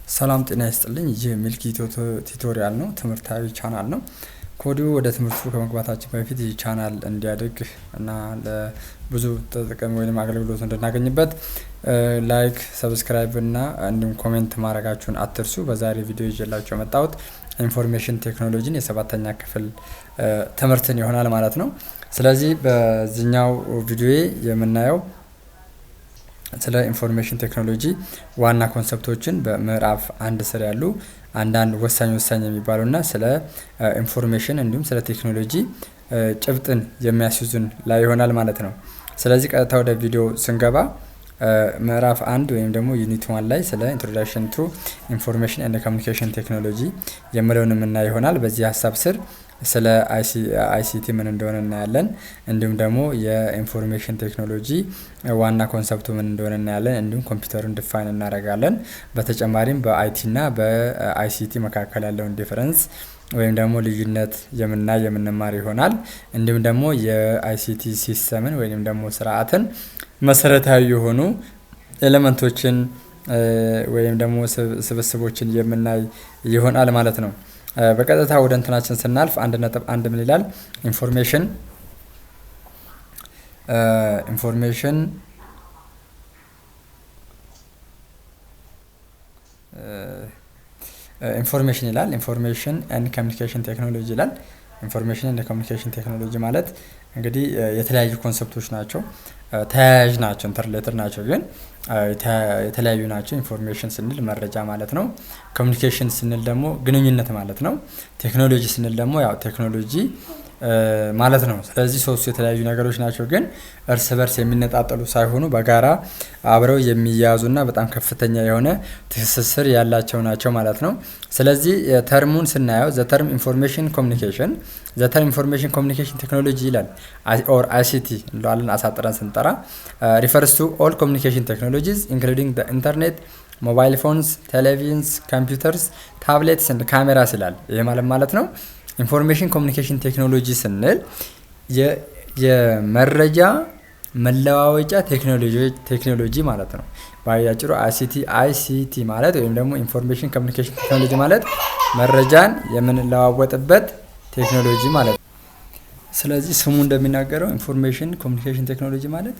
ሰላም ጤና ይስጥልኝ። ይህ ሚልኪ ቱቶሪያል ነው፣ ትምህርታዊ ቻናል ነው። ከወዲሁ ወደ ትምህርቱ ከመግባታችን በፊት ይህ ቻናል እንዲያድግ እና ለብዙ ተጠቃሚ ወይም አገልግሎት እንድናገኝበት ላይክ፣ ሰብስክራይብ እና እንዲሁም ኮሜንት ማድረጋችሁን አትርሱ። በዛሬ ቪዲዮ ይዤላችሁ የመጣሁት ኢንፎርሜሽን ቴክኖሎጂን የሰባተኛ ክፍል ትምህርትን ይሆናል ማለት ነው። ስለዚህ በዚህኛው ቪዲዮ የምናየው ስለ ኢንፎርሜሽን ቴክኖሎጂ ዋና ኮንሰፕቶችን በምዕራፍ አንድ ስር ያሉ አንዳንድ ወሳኝ የሚባሉና ስለ ኢንፎርሜሽን እንዲሁም ስለ ቴክኖሎጂ ጭብጥን የሚያስይዙን ላይ ይሆናል ማለት ነው። ስለዚህ ቀጥታ ወደ ቪዲዮ ስንገባ ምዕራፍ አንድ ወይም ደግሞ ዩኒት 1 ላይ ስለ ኢንትሮዳክሽን ቱ ኢንፎርሜሽን ኤንድ ኮሚኒኬሽን ቴክኖሎጂ የሚለውን የምናይ ይሆናል። በዚህ ሀሳብ ስር ስለ አይሲቲ ምን እንደሆነ እናያለን። እንዲሁም ደግሞ የኢንፎርሜሽን ቴክኖሎጂ ዋና ኮንሰፕቱ ምን እንደሆነ እናያለን። እንዲሁም ኮምፒውተሩን ዲፋይን እናደርጋለን። በተጨማሪም በአይቲ እና በአይሲቲ መካከል ያለውን ዲፈረንስ ወይም ደግሞ ልዩነት የምንማር ይሆናል። እንዲሁም ደግሞ የአይሲቲ ሲስተምን ወይም ደግሞ ስርዓትን መሰረታዊ የሆኑ ኤሌመንቶችን ወይም ደግሞ ስብስቦችን የምናይ ይሆናል ማለት ነው። በቀጥታ ወደ እንትናችን ስናልፍ 1.1 ምን ይላል? ኢንፎርሜሽን ይላል። ኢንፎርሜሽን ኤንድ ኮሚኒኬሽን ቴክኖሎጂ ይላል። ኢንፎርሜሽን ኤንድ ኮሚኒኬሽን ቴክኖሎጂ ማለት እንግዲህ የተለያዩ ኮንሰፕቶች ናቸው፣ ተያያዥ ናቸው፣ ኢንተርሌትድ ናቸው፣ ግን የተለያዩ ናቸው። ኢንፎርሜሽን ስንል መረጃ ማለት ነው። ኮሚኒኬሽን ስንል ደግሞ ግንኙነት ማለት ነው። ቴክኖሎጂ ስንል ደግሞ ያው ቴክኖሎጂ ማለት ነው። ስለዚህ ሶስቱ የተለያዩ ነገሮች ናቸው፣ ግን እርስ በርስ የሚነጣጠሉ ሳይሆኑ በጋራ አብረው የሚያያዙና በጣም ከፍተኛ የሆነ ትስስር ያላቸው ናቸው ማለት ነው። ስለዚህ ተርሙን ስናየው ዘ ተርም ኢንፎርሜሽን ኮሚኒኬሽን ቴክኖሎጂ ይላል ኦር አይሲቲ እንለዋለን አሳጥረን ስንጠራ። ሪፈርስ ቱ ኦል ኮሚኒኬሽን ቴክኖሎጂስ ኢንክሉዲንግ ዘ ኢንተርኔት፣ ሞባይል ፎንስ፣ ቴሌቪዥንስ፣ ኮምፒውተርስ፣ ታብሌትስ ኤንድ ካሜራስ ይላል። ይሄ ማለት ነው ኢንፎርሜሽን ኮሚኒኬሽን ቴክኖሎጂ ስንል የመረጃ መለዋወጫ ቴክኖሎጂ ማለት ነው። ባያጭሩ አይሲቲ ማለት ወይም ደግሞ ኢንፎርሜሽን ኮሚኒኬሽን ቴክኖሎጂ ማለት መረጃን የምንለዋወጥበት ቴክኖሎጂ ማለት ነው። ስለዚህ ስሙ እንደሚናገረው ኢንፎርሜሽን ኮሚኒኬሽን ቴክኖሎጂ ማለት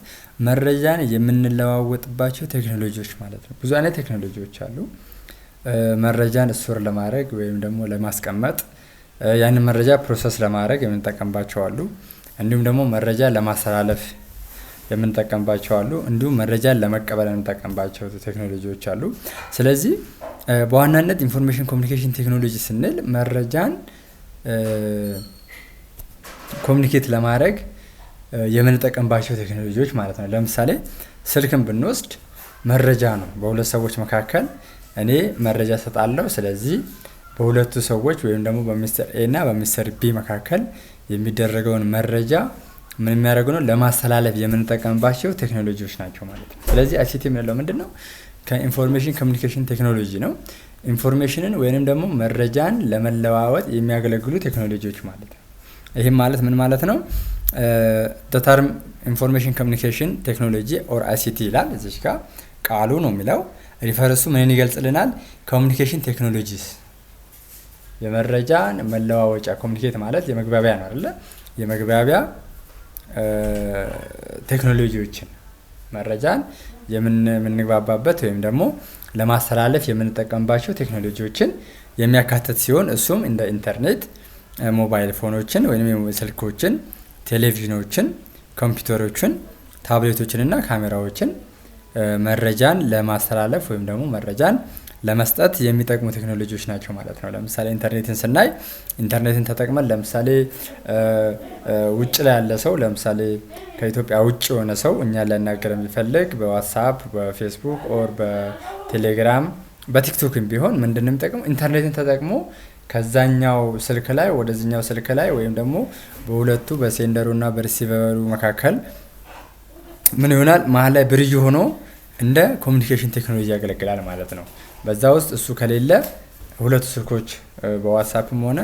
መረጃን የምንለዋወጥባቸው ቴክኖሎጂዎች ማለት ነው። ብዙ አይነት ቴክኖሎጂዎች አሉ። መረጃን ስቶር ለማድረግ ወይም ደግሞ ለማስቀመጥ ያንን መረጃ ፕሮሰስ ለማድረግ የምንጠቀምባቸው አሉ። እንዲሁም ደግሞ መረጃ ለማስተላለፍ የምንጠቀምባቸው አሉ። እንዲሁም መረጃን ለመቀበል የምንጠቀምባቸው ቴክኖሎጂዎች አሉ። ስለዚህ በዋናነት ኢንፎርሜሽን ኮሚኒኬሽን ቴክኖሎጂ ስንል መረጃን ኮሚኒኬት ለማድረግ የምንጠቀምባቸው ቴክኖሎጂዎች ማለት ነው። ለምሳሌ ስልክን ብንወስድ መረጃ ነው። በሁለት ሰዎች መካከል እኔ መረጃ ሰጣለሁ። ስለዚህ በሁለቱ ሰዎች ወይም ደግሞ በሚስተር ኤ እና በሚስተር ቢ መካከል የሚደረገውን መረጃ ምን የሚያደርጉ ነው? ለማስተላለፍ የምንጠቀምባቸው ቴክኖሎጂዎች ናቸው ማለት ነው። ስለዚህ አይሲቲ የምንለው ምንድነው? ከኢንፎርሜሽን ኮሚኒኬሽን ቴክኖሎጂ ነው። ኢንፎርሜሽንን ወይንም ደግሞ መረጃን ለመለዋወጥ የሚያገለግሉ ቴክኖሎጂዎች ማለት ነው። ይህም ማለት ምን ማለት ነው? ተርም ኢንፎርሜሽን ኮሚኒኬሽን ቴክኖሎጂ ኦር አይሲቲ ይላል። እዚህ ጋር ቃሉ ነው የሚለው ሪፈረንሱ ምን ይገልጽልናል? ኮሚኒኬሽን ቴክኖሎጂስ የመረጃን መለዋወጫ ኮሚኒኬት ማለት የመግባቢያ ነው አይደለ? የመግባቢያ ቴክኖሎጂዎችን መረጃን የምንግባባበት ወይም ደግሞ ለማስተላለፍ የምንጠቀምባቸው ቴክኖሎጂዎችን የሚያካትት ሲሆን እሱም እንደ ኢንተርኔት፣ ሞባይል ፎኖችን ወይም ስልኮችን፣ ቴሌቪዥኖችን፣ ኮምፒውተሮችን፣ ታብሌቶችን እና ካሜራዎችን መረጃን ለማስተላለፍ ወይም ደግሞ መረጃን ለመስጠት የሚጠቅሙ ቴክኖሎጂዎች ናቸው ማለት ነው። ለምሳሌ ኢንተርኔትን ስናይ ኢንተርኔትን ተጠቅመን ለምሳሌ ውጭ ላይ ያለ ሰው ለምሳሌ ከኢትዮጵያ ውጭ የሆነ ሰው እኛን ሊያናገር የሚፈልግ በዋትስአፕ፣ በፌስቡክ ኦር በቴሌግራም በቲክቶክም ቢሆን ምንድነው የሚጠቅመው? ኢንተርኔትን ተጠቅሞ ከዛኛው ስልክ ላይ ወደዚህኛው ስልክ ላይ ወይም ደግሞ በሁለቱ በሴንደሩ እና በሪሲቨሩ መካከል ምን ይሆናል? መሀል ላይ ብሪጅ ሆኖ እንደ ኮሚኒኬሽን ቴክኖሎጂ ያገለግላል ማለት ነው። በዛ ውስጥ እሱ ከሌለ ሁለቱ ስልኮች በዋትስአፕም ሆነ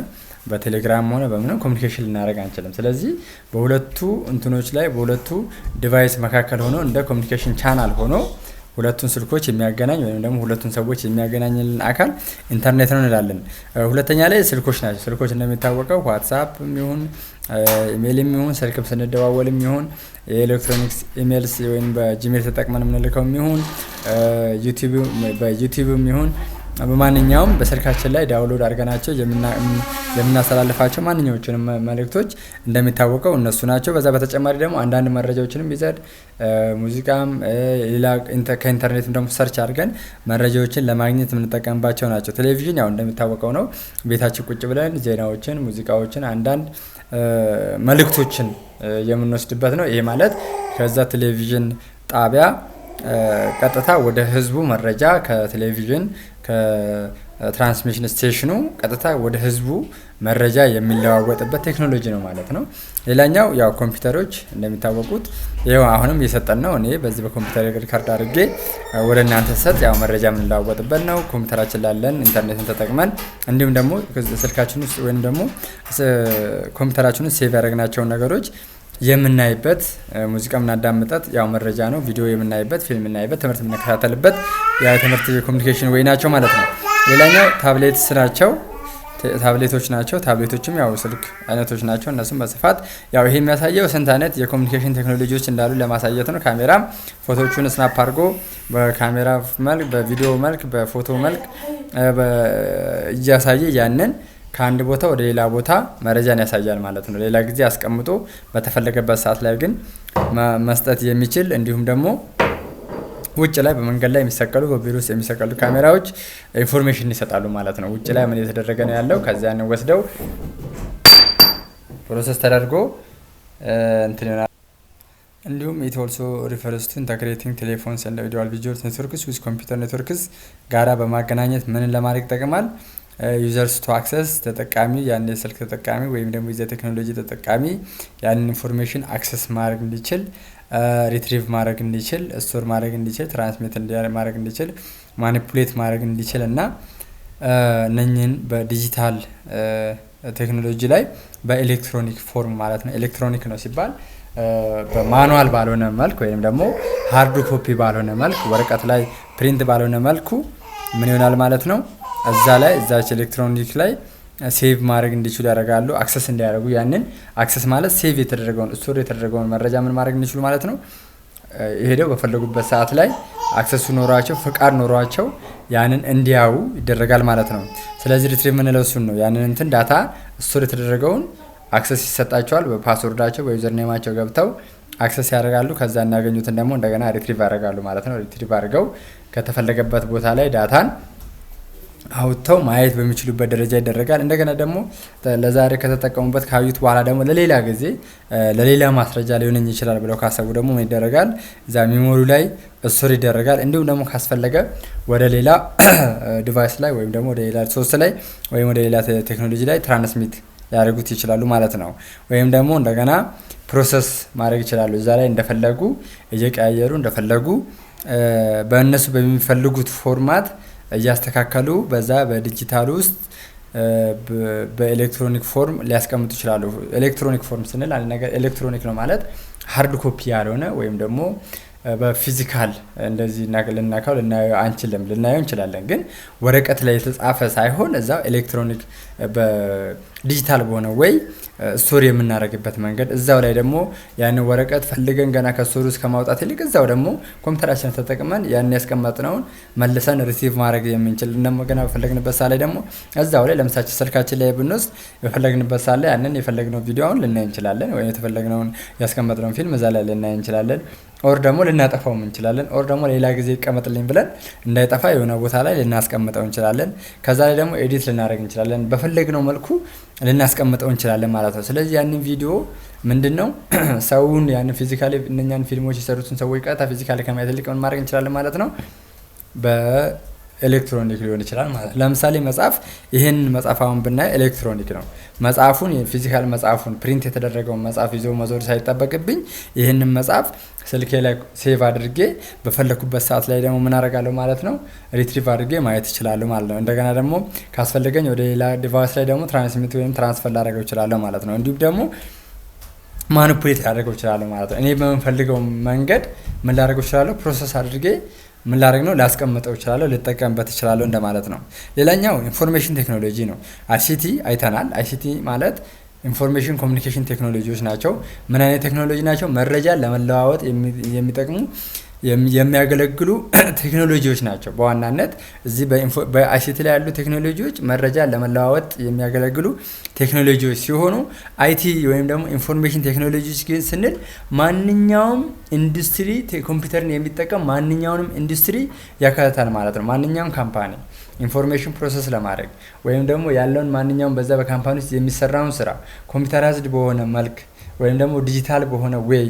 በቴሌግራም ሆነ በምንም ኮሚኒኬሽን ልናደርግ አንችልም። ስለዚህ በሁለቱ እንትኖች ላይ በሁለቱ ዲቫይስ መካከል ሆኖ እንደ ኮሚኒኬሽን ቻናል ሆኖ ሁለቱን ስልኮች የሚያገናኝ ወይም ደግሞ ሁለቱን ሰዎች የሚያገናኝልን አካል ኢንተርኔት ነው እንላለን። ሁለተኛ ላይ ስልኮች ናቸው። ስልኮች እንደሚታወቀው ዋትስአፕም ይሁን ኢሜይልም ይሁን ስልክም ስንደዋወልም ይሁን የኤሌክትሮኒክስ ኢሜይልስ ወይም በጂሜል ተጠቅመን የምንልከውም ይሁን በዩቲዩብም ይሁን በማንኛውም በስልካችን ላይ ዳውንሎድ አድርገናቸው የምናስተላልፋቸው ማንኛዎቹንም መልእክቶች እንደሚታወቀው እነሱ ናቸው። በዛ በተጨማሪ ደግሞ አንዳንድ መረጃዎችንም ይዘን ሙዚቃም ሌላ ከኢንተርኔትም ደግሞ ሰርች አድርገን መረጃዎችን ለማግኘት የምንጠቀምባቸው ናቸው። ቴሌቪዥን ያው እንደሚታወቀው ነው። ቤታችን ቁጭ ብለን ዜናዎችን፣ ሙዚቃዎችን፣ አንዳንድ መልእክቶችን የምንወስድበት ነው። ይሄ ማለት ከዛ ቴሌቪዥን ጣቢያ ቀጥታ ወደ ህዝቡ መረጃ ከቴሌቪዥን ከትራንስሚሽን ስቴሽኑ ቀጥታ ወደ ህዝቡ መረጃ የሚለዋወጥበት ቴክኖሎጂ ነው ማለት ነው። ሌላኛው ያው ኮምፒውተሮች እንደሚታወቁት ይሄው አሁንም እየሰጠን ነው። እኔ በዚህ በኮምፒውተር ሪከርድ አድርጌ ወደ እናንተ ሰጥ ያው መረጃ የምንለዋወጥበት ነው። ኮምፒውተራችን ላለን ኢንተርኔትን ተጠቅመን እንዲሁም ደግሞ ስልካችን ውስጥ ወይም ደግሞ ኮምፒውተራችን ውስጥ ሴቭ ያደረግናቸውን ነገሮች የምናይበት ሙዚቃ የምናዳምጣት ያው መረጃ ነው። ቪዲዮ የምናይበት፣ ፊልም የምናይበት፣ ትምህርት የምንከታተልበት የትምህርት ኮሚኒኬሽን ወይ ናቸው ማለት ነው። ሌላኛው ታብሌቶች ናቸው። ታብሌቶችም ያው ስልክ አይነቶች ናቸው። እነሱም በስፋት ያው ይሄ የሚያሳየው ስንት አይነት የኮሚኒኬሽን ቴክኖሎጂዎች እንዳሉ ለማሳየት ነው። ካሜራም ፎቶዎቹን ስናፕ አድርጎ በካሜራ መልክ፣ በቪዲዮ መልክ፣ በፎቶ መልክ እያሳየ ያንን ከአንድ ቦታ ወደ ሌላ ቦታ መረጃን ያሳያል ማለት ነው። ሌላ ጊዜ አስቀምጦ በተፈለገበት ሰዓት ላይ ግን መስጠት የሚችል እንዲሁም ደግሞ ውጭ ላይ በመንገድ ላይ የሚሰቀሉ በቢሮ ውስጥ የሚሰቀሉ ካሜራዎች ኢንፎርሜሽን ይሰጣሉ ማለት ነው። ውጭ ላይ ምን እየተደረገ ነው ያለው ከዚያ ነው ወስደው ፕሮሰስ ተደርጎ እንትን ይሆናል። እንዲሁም ኢት ኦልሶ ሪፈርስ ቱ ኢንተግሬቲንግ ቴሌፎንስ ኤንድ ቪዲዮ ኔትወርክስ ዊዝ ኮምፒውተር ኔትወርክስ ጋራ በማገናኘት ምን ለማድረግ ይጠቅማል? ዩዘርስ ቱ አክሰስ ተጠቃሚ ያን የስልክ ተጠቃሚ ወይም ደግሞ የዚ ቴክኖሎጂ ተጠቃሚ ያንን ኢንፎርሜሽን አክሰስ ማድረግ እንዲችል፣ ሪትሪቭ ማድረግ እንዲችል፣ ስቶር ማድረግ እንዲችል፣ ትራንስሚት ማድረግ እንዲችል፣ ማኒፑሌት ማድረግ እንዲችል እና እነኝህን በዲጂታል ቴክኖሎጂ ላይ በኤሌክትሮኒክ ፎርም ማለት ነው። ኤሌክትሮኒክ ነው ሲባል በማኑዋል ባልሆነ መልክ ወይም ደግሞ ሃርድ ኮፒ ባልሆነ መልክ ወረቀት ላይ ፕሪንት ባልሆነ መልኩ ምን ይሆናል ማለት ነው። እዛ ላይ እዛች ኤሌክትሮኒክ ላይ ሴቭ ማድረግ እንዲችሉ ያደርጋሉ። አክሰስ እንዲያደርጉ ያንን አክሰስ ማለት ሴቭ የተደረገውን ስቶር የተደረገውን መረጃ ምን ማድረግ እንዲችሉ ማለት ነው። ሄደው በፈለጉበት ሰዓት ላይ አክሰሱ ኖሯቸው ፍቃድ ኖሯቸው ያንን እንዲያዩ ይደረጋል ማለት ነው። ስለዚህ ሪትሪቭ የምንለው እሱን ነው። ያንን እንትን ዳታ ስቶር የተደረገውን አክሰስ ይሰጣቸዋል። በፓስወርዳቸው በዩዘር ኔማቸው ገብተው አክሰስ ያደርጋሉ። ከዛ እናገኙትን ደግሞ እንደገና ሪትሪቭ ያደርጋሉ ማለት ነው። ሪትሪቭ አድርገው ከተፈለገበት ቦታ ላይ ዳታን አውጥተው ማየት በሚችሉበት ደረጃ ይደረጋል። እንደገና ደግሞ ለዛሬ ከተጠቀሙበት ካዩት በኋላ ደግሞ ለሌላ ጊዜ ለሌላ ማስረጃ ሊሆነኝ ይችላል ብለው ካሰቡ ደግሞ ምን ይደረጋል? እዛ ሜሞሪ ላይ ስቶር ይደረጋል። እንዲሁም ደግሞ ካስፈለገ ወደ ሌላ ዲቫይስ ላይ ወይም ደግሞ ወደ ሌላ ሶርስ ላይ ወይም ወደ ሌላ ቴክኖሎጂ ላይ ትራንስሚት ሊያደርጉት ይችላሉ ማለት ነው። ወይም ደግሞ እንደገና ፕሮሰስ ማድረግ ይችላሉ። እዛ ላይ እንደፈለጉ እየቀያየሩ እንደፈለጉ በእነሱ በሚፈልጉት ፎርማት እያስተካከሉ በዛ በዲጂታል ውስጥ በኤሌክትሮኒክ ፎርም ሊያስቀምጡ ይችላሉ። ኤሌክትሮኒክ ፎርም ስንል አንድ ነገር ኤሌክትሮኒክ ነው ማለት ሃርድ ኮፒ ያልሆነ ወይም ደግሞ በፊዚካል እንደዚህ ልናካው ልናየው አንችልም። ልናየው እንችላለን ግን ወረቀት ላይ የተጻፈ ሳይሆን እዛው ኤሌክትሮኒክ በዲጂታል በሆነ ወይ ስቶሪ የምናደርግበት መንገድ እዛው ላይ ደግሞ ያን ወረቀት ፈልገን ገና ከስቶሪ ውስጥ ከማውጣት ይልቅ እዛው ደግሞ ኮምፒውተራችንን ተጠቅመን ያን ያስቀመጥነውን መልሰን ሪሲቭ ማድረግ የምንችል እንደገና በፈለግንበት ሰዓት ላይ ደግሞ እዛው ላይ ለምሳሌ ስልካችን ላይ ብንወስድ በፈለግንበት ሰዓት ላይ ያንን የፈለግነው ቪዲዮውን ልናይ እንችላለን ወይ የተፈለግነውን ያስቀመጥነውን ፊልም እዛ ላይ ልናይ እንችላለን። ኦር ደግሞ ልናጠፋው እንችላለን። ኦር ደግሞ ሌላ ጊዜ ይቀመጥልኝ ብለን እንዳይጠፋ የሆነ ቦታ ላይ ልናስቀምጠው እንችላለን። ከዛ ላይ ደግሞ ኤዲት ልናደርግ እንችላለን። በፈለግነው መልኩ ልናስቀምጠው እንችላለን ማለት ነው። ስለዚህ ያንን ቪዲዮ ምንድነው ሰውን ያንን ፊዚካሊ እነኛን ፊልሞች የሰሩትን ሰዎች ቀጥታ ፊዚካሊ ከማየት ይልቅ ምን ማድረግ እንችላለን ማለት ነው። ኤሌክትሮኒክ ሊሆን ይችላል ማለት ለምሳሌ መጽሐፍ ይሄን መጽሐፍ አሁን ብናይ ኤሌክትሮኒክ ነው። መጽሐፉን የፊዚካል መጽሐፉን ፕሪንት የተደረገውን መጽሐፍ ይዞ መዞር ሳይጠበቅብኝ ይሄንን መጽሐፍ ስልኬ ላይ ሴቭ አድርጌ በፈለኩበት ሰዓት ላይ ደግሞ ምን አደርጋለሁ ማለት ነው ሪትሪቭ አድርጌ ማየት እችላለሁ ማለት ነው። እንደገና ደግሞ ካስፈልገኝ ወደ ሌላ ዲቫይስ ላይ ደግሞ ትራንስሚት ወይም ትራንስፈር ላደርገው እችላለሁ ማለት ነው። እንዲሁም ደግሞ ማኒፑሌት ላደርገው እችላለሁ ማለት ነው። እኔ በምፈልገው መንገድ ምን ላደርገው እችላለሁ ፕሮሰስ አድርጌ ምን ላደርግ ነው ላስቀምጠው እችላለሁ፣ ልጠቀምበት እችላለሁ እንደማለት ነው። ሌላኛው ኢንፎርሜሽን ቴክኖሎጂ ነው። አይሲቲ አይተናል። አይሲቲ ማለት ኢንፎርሜሽን ኮሚኒኬሽን ቴክኖሎጂዎች ናቸው። ምን አይነት ቴክኖሎጂ ናቸው? መረጃ ለመለዋወጥ የሚጠቅሙ የሚያገለግሉ ቴክኖሎጂዎች ናቸው። በዋናነት እዚህ በአይሲቲ ላይ ያሉ ቴክኖሎጂዎች መረጃ ለመለዋወጥ የሚያገለግሉ ቴክኖሎጂዎች ሲሆኑ አይቲ ወይም ደግሞ ኢንፎርሜሽን ቴክኖሎጂዎች ግን ስንል ማንኛውም ኢንዱስትሪ ኮምፒውተርን የሚጠቀም ማንኛውንም ኢንዱስትሪ ያካትታል ማለት ነው። ማንኛውም ካምፓኒ ኢንፎርሜሽን ፕሮሰስ ለማድረግ ወይም ደግሞ ያለውን ማንኛውም በዛ በካምፓኒ ውስጥ የሚሰራውን ስራ ኮምፒውተራይዝድ በሆነ መልክ ወይም ደግሞ ዲጂታል በሆነ ዌይ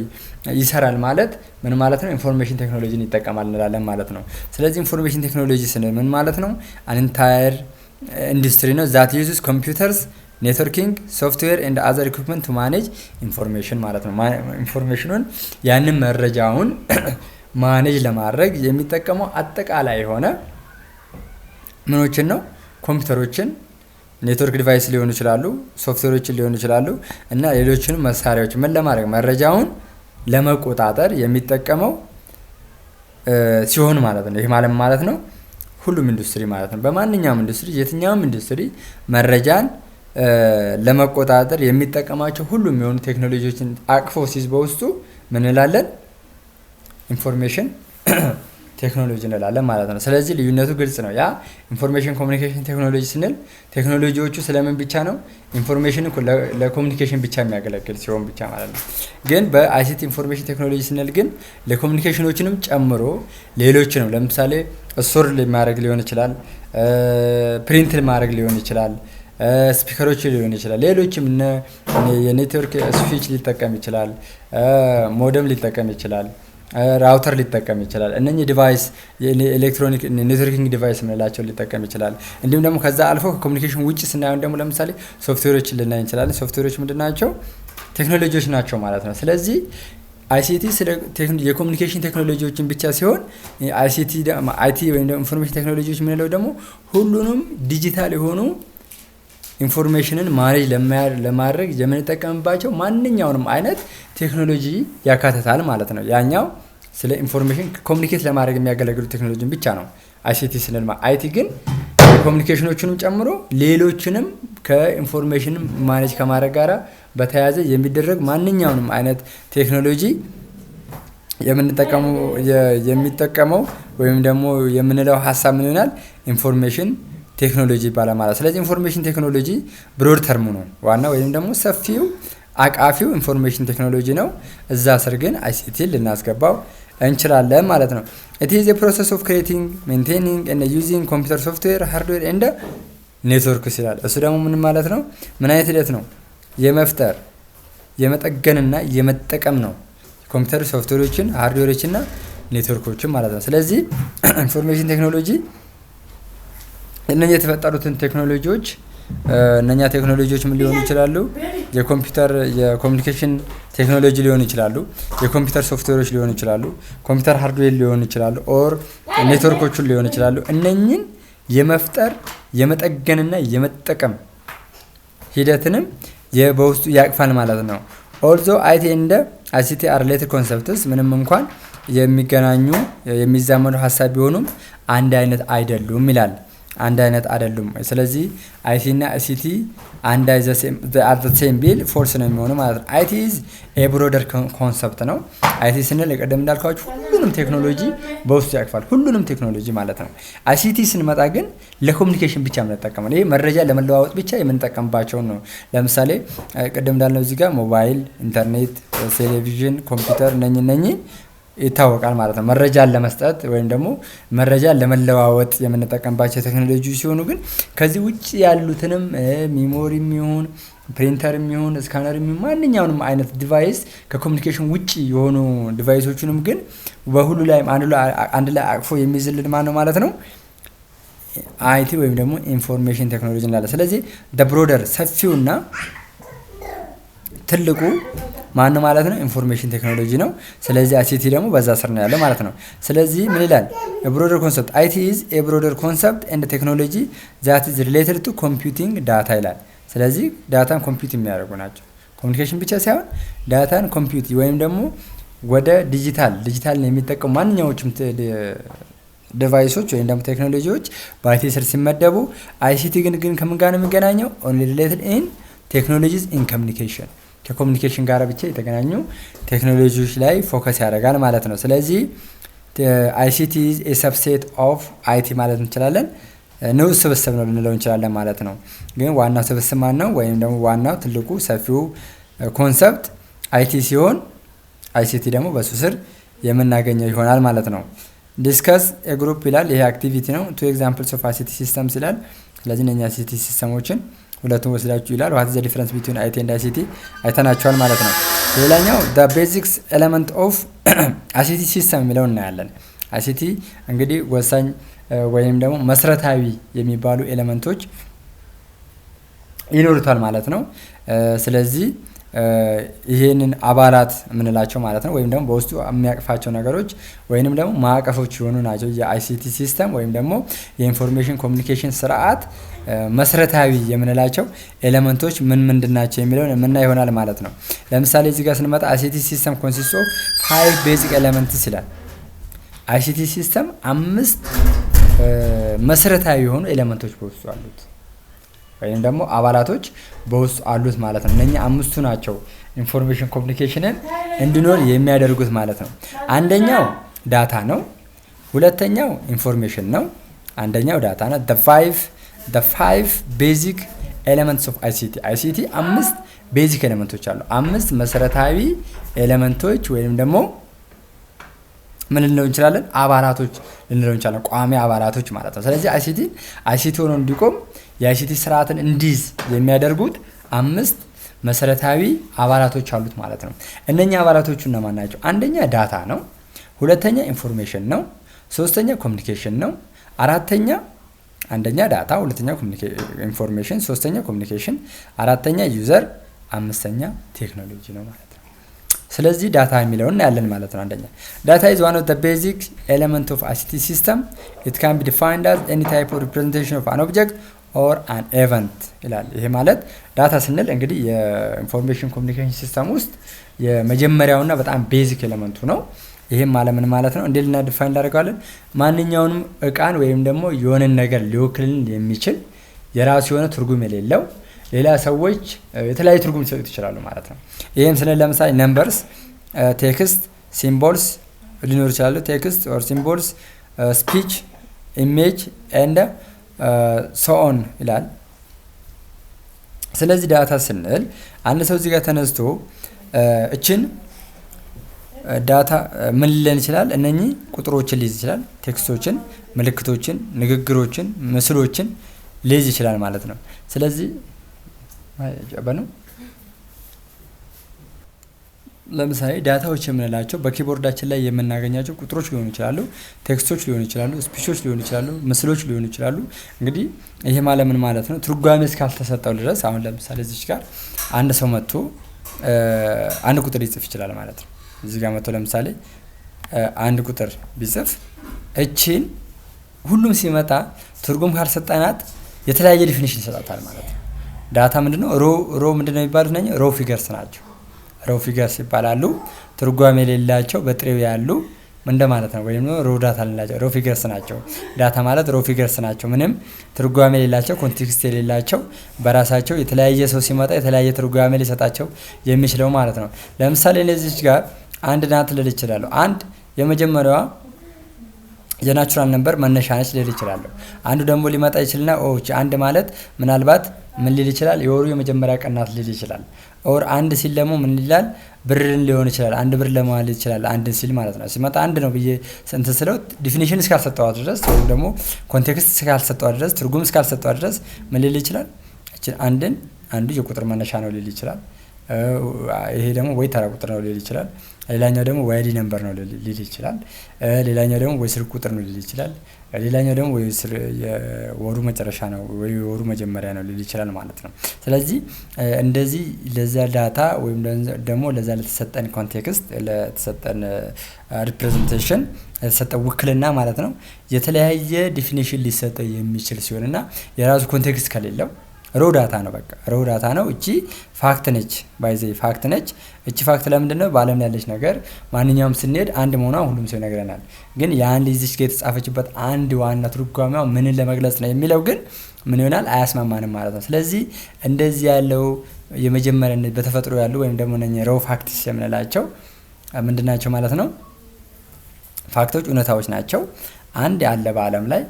ይሰራል ማለት ምን ማለት ነው? ኢንፎርሜሽን ቴክኖሎጂን ይጠቀማል እንላለን ማለት ነው። ስለዚህ ኢንፎርሜሽን ቴክኖሎጂ ስንል ምን ማለት ነው? አን ኢንታየር ኢንዱስትሪ ነው ዛት ዩዝስ ኮምፒውተርስ ኔትወርኪንግ ሶፍትዌር ኤንድ አዘር ኢኩፕመንት ቱ ማኔጅ ኢንፎርሜሽን ማለት ነው። ኢንፎርሜሽኑን ያንን መረጃውን ማኔጅ ለማድረግ የሚጠቀመው አጠቃላይ የሆነ ምኖችን ነው? ኮምፒውተሮችን፣ ኔትወርክ ዲቫይስ ሊሆኑ ይችላሉ፣ ሶፍትዌሮችን ሊሆኑ ይችላሉ እና ሌሎችንም መሳሪያዎች ምን ለማድረግ መረጃውን ለመቆጣጠር የሚጠቀመው ሲሆን ማለት ነው። ይህ ማለት ነው ሁሉም ኢንዱስትሪ ማለት ነው። በማንኛውም ኢንዱስትሪ የትኛውም ኢንዱስትሪ መረጃን ለመቆጣጠር የሚጠቀማቸው ሁሉም የሆኑ ቴክኖሎጂዎችን አቅፎ ሲይዝ በውስጡ ምን እንላለን? ኢንፎርሜሽን ቴክኖሎጂ እንላለን ማለት ነው። ስለዚህ ልዩነቱ ግልጽ ነው። ያ ኢንፎርሜሽን ኮሚኒኬሽን ቴክኖሎጂ ስንል ቴክኖሎጂዎቹ ስለምን ብቻ ነው? ኢንፎርሜሽን ለኮሚኒኬሽን ብቻ የሚያገለግል ሲሆን ብቻ ማለት ነው። ግን በአይሲቲ ኢንፎርሜሽን ቴክኖሎጂ ስንል ግን ለኮሚኒኬሽኖችንም ጨምሮ ሌሎችንም ለምሳሌ ስቶር ማድረግ ሊሆን ይችላል፣ ፕሪንት ማድረግ ሊሆን ይችላል፣ ስፒከሮች ሊሆን ይችላል፣ ሌሎችም የኔትወርክ ስዊች ሊጠቀም ይችላል፣ ሞደም ሊጠቀም ይችላል፣ ራውተር ሊጠቀም ይችላል። እነኚህ ዲቫይስ የኤሌክትሮኒክ ኔትወርኪንግ ዲቫይስ የምንላቸው ሊጠቀም ይችላል። እንዲሁም ደግሞ ከዛ አልፎ ከኮሚኒኬሽን ውጭ ስናየው ደግሞ ለምሳሌ ሶፍትዌሮችን ልናይ እንችላለን። ሶፍትዌሮች ምንድን ናቸው? ቴክኖሎጂዎች ናቸው ማለት ነው። ስለዚህ አይሲቲ የኮሚኒኬሽን ቴክኖሎጂዎችን ብቻ ሲሆን አይቲ ወይም ደግሞ ኢንፎርሜሽን ቴክኖሎጂዎች የምንለው ደግሞ ሁሉንም ዲጂታል የሆኑ ኢንፎርሜሽንን ማኔጅ ለማድረግ የምንጠቀምባቸው ማንኛውንም አይነት ቴክኖሎጂ ያካትታል ማለት ነው። ያኛው ስለ ኢንፎርሜሽን ኮሚኒኬት ለማድረግ የሚያገለግሉ ቴክኖሎጂን ብቻ ነው አይሲቲ ስንል። አይቲ ግን ኮሚኒኬሽኖቹንም ጨምሮ ሌሎችንም ከኢንፎርሜሽን ማኔጅ ከማድረግ ጋራ በተያያዘ የሚደረግ ማንኛውንም አይነት ቴክኖሎጂ የሚጠቀመው ወይም ደግሞ የምንለው ሀሳብ ምን ይሆናል? ኢንፎርሜሽን ቴክኖሎጂ ይባላል ማለት። ስለዚህ ኢንፎርሜሽን ቴክኖሎጂ ብሮድ ተርሙ ነው ዋና ወይም ደግሞ ሰፊው አቃፊው ኢንፎርሜሽን ቴክኖሎጂ ነው። እዛ ስር ግን አይሲቲ ልናስገባው እንችላለን ማለት ነው። it is a process of creating, maintaining and using computer software, hardware and networks ይላል። እሱ ደግሞ ምን ማለት ነው? ምን አይነት ሂደት ነው? የመፍጠር የመጠገንና የመጠቀም ነው። ኮምፒውተር ሶፍትዌሮችን፣ ሃርድዌሮችና ኔትወርኮችን ማለት ነው። ስለዚህ ኢንፎርሜሽን ቴክኖሎጂ እነኛ የተፈጠሩትን ቴክኖሎጂዎች እነኛ ቴክኖሎጂዎች ምን ሊሆኑ ይችላሉ? የኮምፒውተር የኮሚኒኬሽን ቴክኖሎጂ ሊሆኑ ይችላሉ፣ የኮምፒውተር ሶፍትዌሮች ሊሆኑ ይችላሉ፣ ኮምፒውተር ሃርድዌር ሊሆኑ ይችላሉ፣ ኦር ኔትወርኮችን ሊሆኑ ይችላሉ። እነኚህን የመፍጠር የመጠገንና የመጠቀም ሂደትንም በውስጡ ያቅፋል ማለት ነው። ኦልዞ አይቲ እንደ አይሲቲ አር ሪሌትድ ኮንሰፕትስ ምንም እንኳን የሚገናኙ የሚዛመዱ ሀሳብ ቢሆኑም አንድ አይነት አይደሉም ይላል። አንድ አይነት አይደሉም። ስለዚህ አይቲ እና አይሲቲ አንድ ሴም ቢል ፎርስ ነው የሚሆነው ማለት ነው። አይቲ ኢዝ ኤ ብሮደር ኮንሰፕት ነው። አይቲ ስንል ቀደም እንዳልኳችሁ ሁሉንም ቴክኖሎጂ በውስጡ ያቅፋል፣ ሁሉንም ቴክኖሎጂ ማለት ነው። አይሲቲ ስንመጣ ግን ለኮሚኒኬሽን ብቻ የምንጠቀመው ይሄ መረጃ ለመለዋወጥ ብቻ የምንጠቀምባቸውን ነው። ለምሳሌ ቀደም እንዳልነው እዚህ ጋር ሞባይል፣ ኢንተርኔት፣ ቴሌቪዥን፣ ኮምፒውተር እነኚህ ይታወቃል ማለት ነው። መረጃን ለመስጠት ወይም ደግሞ መረጃን ለመለዋወጥ የምንጠቀምባቸው ቴክኖሎጂ ሲሆኑ ግን ከዚህ ውጭ ያሉትንም ሚሞሪም ይሁን ፕሪንተርም ይሁን ስካነርም ይሁን ማንኛውንም አይነት ዲቫይስ ከኮሚኒኬሽን ውጭ የሆኑ ዲቫይሶቹንም ግን በሁሉ ላይ አንድ ላይ አቅፎ የሚይዝልን ማን ነው ማለት ነው? አይቲ ወይም ደግሞ ኢንፎርሜሽን ቴክኖሎጂ እንላለን። ስለዚህ ብሮደር ሰፊውና ትልቁ ማን ማለት ነው? ኢንፎርሜሽን ቴክኖሎጂ ነው። ስለዚህ አይሲቲ ደግሞ በዛ ስር ነው ያለው ማለት ነው። ስለዚህ ምን ይላል? ብሮደር ኮንሰፕት አይቲ ኢዝ ኤ ብሮደር ኮንሰፕት ኤንድ ቴክኖሎጂ ዛት ኢዝ ሪሌትድ ቱ ኮምፒውቲንግ ዳታ ይላል። ስለዚህ ዳታን ኮምፒውት የሚያደርጉ ናቸው። ኮሚኒኬሽን ብቻ ሳይሆን ዳታን ኮምፒውት ወይም ደግሞ ወደ ዲጂታል የሚጠቀሙ ማንኛዎችም ዲቫይሶች ወይም ደግሞ ቴክኖሎጂዎች በአይቲ ስር ሲመደቡ አይሲቲ ግን ከምን ጋር ነው የሚገናኘው? ኦንሊ ሪሌትድ ኢን ቴክኖሎጂስ ኢን ኮሚኒኬሽን ከኮሚኒኬሽን ጋር ብቻ የተገናኙ ቴክኖሎጂዎች ላይ ፎከስ ያደርጋል ማለት ነው። ስለዚህ አይሲቲ ኢዝ ኤ ሰብሴት ኦፍ አይቲ ማለት እንችላለን። ንዑስ ስብስብ ነው ልንለው እንችላለን ማለት ነው። ግን ዋናው ስብስብ ማን ነው? ወይም ደግሞ ዋናው ትልቁ ሰፊው ኮንሰፕት አይቲ ሲሆን አይሲቲ ደግሞ በሱ ስር የምናገኘው ይሆናል ማለት ነው። ዲስከስ ኤ ግሩፕ ይላል። ይሄ አክቲቪቲ ነው። ቱ ኤግዛምፕልስ ኦፍ አይሲቲ ሲስተምስ ይላል። ስለዚህ እነኛ አይሲቲ ሲስተሞችን ሁለቱም ወስዳችሁ ይላል። ዋት ኢዝ ዘ ዲፈረንስ ቢትዊን አይቲ ኤንድ አይሲቲ አይተናቸዋል ማለት ነው። ሌላኛው ዘ ቤዚክስ ኤሌመንት ኦፍ አይሲቲ ሲስተም የሚለው እናያለን። አይሲቲ እንግዲህ ወሳኝ ወይም ደግሞ መሰረታዊ የሚባሉ ኤሌመንቶች ይኖሩታል ማለት ነው። ስለዚህ ይሄንን አባላት የምንላቸው ማለት ነው ወይም ደግሞ በውስጡ የሚያቅፋቸው ነገሮች ወይንም ደግሞ ማዕቀፎች የሆኑ ናቸው። የአይሲቲ ሲስተም ወይም ደግሞ የኢንፎርሜሽን ኮሚኒኬሽን ስርዓት መሰረታዊ የምንላቸው ኤሌመንቶች ምንድን ናቸው የሚለውን የምናይ ይሆናል ማለት ነው። ለምሳሌ እዚህ ጋር ስንመጣ አይሲቲ ሲስተም ኮንሲስት ኦፍ 5 ቤዚክ ኤሌመንትስ ይላል። አይሲቲ ሲስተም 5 መሰረታዊ የሆኑ ኤሌመንቶች በውስጡ አሉት ወይም ደግሞ አባላቶች በውስጡ አሉት ማለት ነው። እነኚህ 5ቱ ናቸው ኢንፎርሜሽን ኮሚኒኬሽንን እንዲኖር የሚያደርጉት ማለት ነው። አንደኛው ዳታ ነው። ሁለተኛው ኢንፎርሜሽን ነው። አንደኛው ዳታ ነው። the five basic elements of ICT 5 ቤዚክ ኤሌመንቶች አሉ። 5 መሰረታዊ ኤሌመንቶች ወይም ደግሞ ምን ልንለው እንችላለን? አባላቶች ልንለው እንችላለን። ቋሚ አባላቶች ማለት ነው። ስለዚህ አይሲቲ ሆኖ እንዲቆም የአይሲቲ ስርዓትን እንዲይዝ የሚያደርጉት 5 መሰረታዊ አባላቶች አሉት ማለት ነው። እነኛ አባላቶቹ እነማን ናቸው? አንደኛ ዳታ ነው። ሁለተኛ ኢንፎርሜሽን ነው። ሶስተኛ ኮሚኒኬሽን ነው። አራተኛ አንደኛ ዳታ፣ ሁለተኛ ኢንፎርሜሽን፣ ሶስተኛ ኮሚኒኬሽን፣ አራተኛ ዩዘር፣ አምስተኛ ቴክኖሎጂ ነው ማለት ነው። ስለዚህ ዳታ የሚለውን ያለን ማለት ነው። አንደኛ ዳታ is one of the basic element of ICT system. It can be defined as any type of representation of an object or an event ይላል። ይሄ ማለት ዳታ ስንል እንግዲህ የኢንፎርሜሽን ኮሚኒኬሽን ሲስተም ውስጥ የመጀመሪያውና በጣም ቤዚክ ኤሌመንቱ ነው። ይሄም ማለት ምን ማለት ነው? እንዴት ዲፋይን እናደርጋለን? ማንኛውንም እቃን ወይም ደግሞ የሆነን ነገር ሊወክልን የሚችል የራሱ የሆነ ትርጉም የሌለው ሌላ ሰዎች የተለያዩ ትርጉም ሊሰጡት ይችላሉ ማለት ነው። ይሄም ስንል ለምሳሌ ነምበርስ፣ ቴክስት፣ ሲምቦልስ ሊኖር ይችላሉ። ቴክስት ኦር ሲምቦልስ፣ ስፒች፣ ኢሜጅ ኤንድ ሶ ኦን ይላል። ስለዚህ ዳታ ስንል አንድ ሰው እዚህ ጋር ተነስቶ እችን ዳታ ምን ሊለን ይችላል? እነኚህ ቁጥሮችን ሊይዝ ይችላል፣ ቴክስቶችን፣ ምልክቶችን፣ ንግግሮችን፣ ምስሎችን ሊይዝ ይችላል ማለት ነው። ስለዚህ ለምሳሌ ዳታዎች የምንላቸው በኪቦርዳችን ላይ የምናገኛቸው ቁጥሮች ሊሆኑ ይችላሉ፣ ቴክስቶች ሊሆኑ ይችላሉ፣ ስፒቾች ሊሆኑ ይችላሉ፣ ምስሎች ሊሆኑ ይችላሉ። እንግዲህ ይሄ ማለት ምን ማለት ነው? ትርጓሜ እስካልተሰጠው ድረስ አሁን ለምሳሌ እዚች ጋር አንድ ሰው መጥቶ አንድ ቁጥር ሊጽፍ ይችላል ማለት ነው። እዚህ ጋር መጥቶ ለምሳሌ አንድ ቁጥር ቢጽፍ እቺን ሁሉም ሲመጣ ትርጉም ካልሰጠናት የተለያየ ዲፊኒሽን ይሰጣታል ማለት ነው። ዳታ ምንድነው? ሮ ምንድነው የሚባሉት? ነኝ ሮ ፊገርስ ናቸው። ሮ ፊገርስ ይባላሉ። ትርጓሜ የሌላቸው በጥሬው ያሉ እንደማለት ነው። ወይም ሮ ዳታ የሌላቸው ሮ ፊገርስ ናቸው። ዳታ ማለት ሮ ፊገርስ ናቸው። ምንም ትርጓሜ የሌላቸው ኮንቴክስት የሌላቸው በራሳቸው የተለያየ ሰው ሲመጣ የተለያየ ትርጓሜ ሊሰጣቸው የሚችለው ማለት ነው። ለምሳሌ እነዚህች ጋር አንድ ናት ልል ይችላል። አንድ የመጀመሪያዋ የናቹራል ነምበር መነሻ ነች ልል ይችላል። አንዱ ደግሞ ሊመጣ ይችላልና አንድ ማለት ምናልባት ምን ሊል ይችላል? የወሩ የመጀመሪያ ቀን ናት ሊል ይችላል። ኦር አንድ ሲል ደግሞ ምን ይላል? ብርን ሊሆን ይችላል። አንድ ብር ለማለት ይችላል። አንድ ሲል ማለት ነው። ሲመጣ አንድ ነው ብዬ ስንት ስለው ዲፊኒሽን እስካልሰጠዋት ድረስ ወይም ደግሞ ኮንቴክስት እስካልሰጠዋት ድረስ ትርጉም እስካልሰጠዋት ድረስ ምን ሊል ይችላል? እቺ አንዱ የቁጥር መነሻ ነው ሊል ይችላል። ይሄ ደግሞ ወይ ተራ ቁጥር ነው ሊል ይችላል። ሌላኛው ደግሞ ወይ ነምበር ነው ሊል ይችላል። ሌላኛው ደግሞ ወይ ስልክ ቁጥር ነው ሊል ይችላል። ሌላኛው ደግሞ ወይ የወሩ መጨረሻ ነው ወይ ወሩ መጀመሪያ ነው ሊል ይችላል ማለት ነው። ስለዚህ እንደዚህ ለዛ ዳታ ወይም ደግሞ ለዛ ለተሰጠን ኮንቴክስት ለተሰጠን ሪፕሬዘንቴሽን ለተሰጠ ውክልና ማለት ነው የተለያየ ዲፊኒሽን ሊሰጠው የሚችል ሲሆንና የራሱ ኮንቴክስት ከሌለው ሮ ዳታ ነው። በቃ ሮ ዳታ ነው። እቺ ፋክት ነች፣ ባይዘ ፋክት ነች። እቺ ፋክት ለምንድን ነው? በአለም ላይ ያለች ነገር ማንኛውም ስንሄድ አንድ መሆኗ ሁሉም ሰው ይነግረናል። ግን የአንድ እዚች ጋር የተጻፈችበት አንድ ዋና ትርጓሜዋ ምንን ለመግለጽ ነው የሚለው ግን ምን ይሆናል? አያስማማንም ማለት ነው። ስለዚህ እንደዚህ ያለው የመጀመሪያ በተፈጥሮ ያሉ ወይም ደግሞ ሮ ፋክትስ የምንላቸው ምንድናቸው ማለት ነው? ፋክቶች እውነታዎች ናቸው። አንድ ያለ በአለም ላይ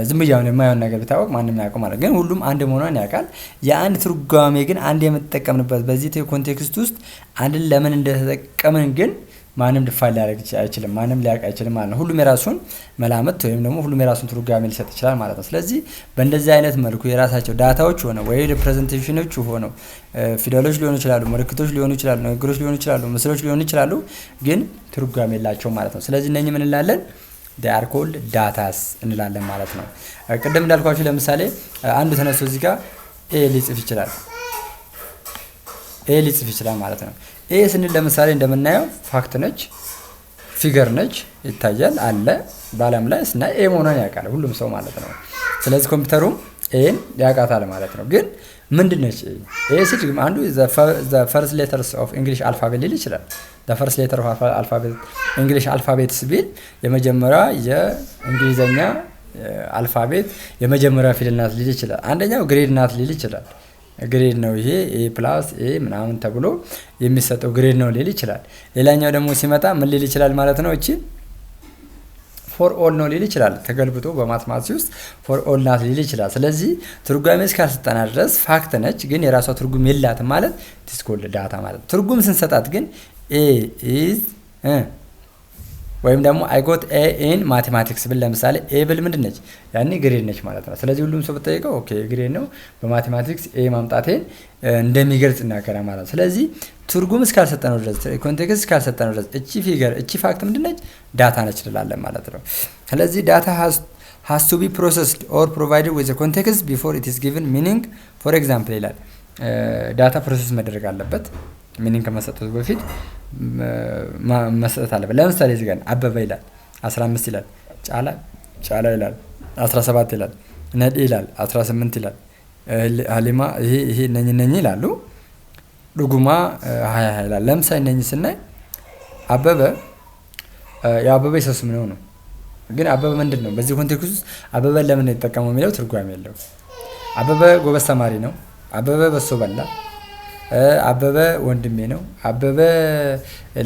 ዝም ብዬ የማይሆን ነገር ቢታወቅ ማንም ያውቀው ማለት ግን ሁሉም አንድ መሆኗን ያውቃል። የአንድ ትርጓሜ ግን አንድ የምትጠቀምንበት በዚህ ኮንቴክስት ውስጥ አንድን ለምን እንደተጠቀምን ግን ማንም ድፋይ ሊያደርግ አይችልም፣ ማንም ሊያውቅ አይችልም ማለት ነው። ሁሉም የራሱን መላምት ወይም ደግሞ ሁሉም የራሱን ትርጓሜ ሊሰጥ ይችላል ማለት ነው። ስለዚህ በእንደዚህ አይነት መልኩ የራሳቸው ዳታዎች ሆነው ወይ ሪፕሬዘንቴሽኖች ሆነው ፊደሎች ሊሆኑ ይችላሉ፣ ምልክቶች ሊሆኑ ይችላሉ፣ ንግግሮች ሊሆኑ ይችላሉ፣ ምስሎች ሊሆኑ ይችላሉ፣ ግን ትርጓሜ የላቸው ማለት ነው። ስለዚህ እነኚህ ምን እንላለን? they are called datas እንላለን ማለት ነው። ቅድም እንዳልኳችሁ ለምሳሌ አንዱ ተነስቶ እዚህ ጋር ኤ ሊጽፍ ይችላል ማለት ነው። ኤ ስንል ለምሳሌ እንደምናየው ፋክት ነች፣ ፊገር ነች፣ ይታያል አለ በአለም ላይ ስናይ ኤ መሆኗን ያውቃል ሁሉም ሰው ማለት ነው። ስለዚህ ኮምፒውተሩም ኤን ያውቃታል ማለት ነው። ግን ምንድነች ኤ ሲል አንዱ the first letters of English alphabet ሊል ይችላል። the first letter of alphabet English alphabet ሲል የመጀመሪያ የእንግሊዘኛ አልፋቤት የመጀመሪያ ፊደል ናት ሊል ይችላል። አንደኛው ግሬድ ናት ሊል ይችላል። ግሬድ ነው ይሄ ኤ ፕላስ ኤ ምናምን ተብሎ የሚሰጠው ግሬድ ነው ሊል ይችላል። ሌላኛው ደግሞ ሲመጣ ምን ሊል ይችላል ማለት ነው? እቺ ፎር ኦል ነው ሊል ይችላል። ተገልብጦ በማትማቲክስ ውስጥ ፎር ኦል ናት ሊል ይችላል። ስለዚህ ትርጓሜ እስካልሰጠና ድረስ ፋክት ነች፣ ግን የራሷ ትርጉም የላትም ማለት ዲስኮልድ ዳታ ማለት። ትርጉም ስንሰጣት ግን ኤ ኢዝ ወይም ደግሞ አይ ጎት ኤ ኢን ማቴማቲክስ ብል ለምሳሌ ኤ ብል ምንድነች? ያኔ ግሬድ ነች ማለት ነው። ስለዚህ ሁሉም ሰው ብትጠይቀው ኦኬ ግሬድ ነው በማቴማቲክስ ኤ ማምጣቴን እንደሚገልጽ እናገራለን ማለት ነው። ስለዚህ ትርጉም እስካልሰጠነው ድረስ ኮንቴክስት እስካልሰጠነው ድረስ እቺ ፊገር እቺ ፋክት ምንድነች? ዳታ ነች እንላለን ማለት ነው። ስለዚህ ዳታ has to be processed or provided with a context before it is given meaning. for example ይላል ዳታ ፕሮሰስ መደረግ አለበት ሚኒንግ ከመሰጠቱ በፊት መሰጠት አለበት። ለምሳሌ እዚህ ጋር አበበ ይላል 15 ይላል፣ ጫላ ይላል 17 ይላል፣ ነዲ ይላል 18 ይላል፣ ሀሊማ ይሄ ነኝ ይላሉ፣ ዱጉማ 20 ይላል። ለምሳሌ ነኝ ስናይ አበበ የአበበ ሰው ስም ነው። ግን አበበ ምንድነው? በዚህ ኮንቴክስት ውስጥ አበበ ለምን የተጠቀመው የሚለው ትርጓሜ የለው። አበበ ጎበዝ ተማሪ ነው፣ አበበ በሶ በላ፣ አበበ ወንድሜ ነው፣ አበበ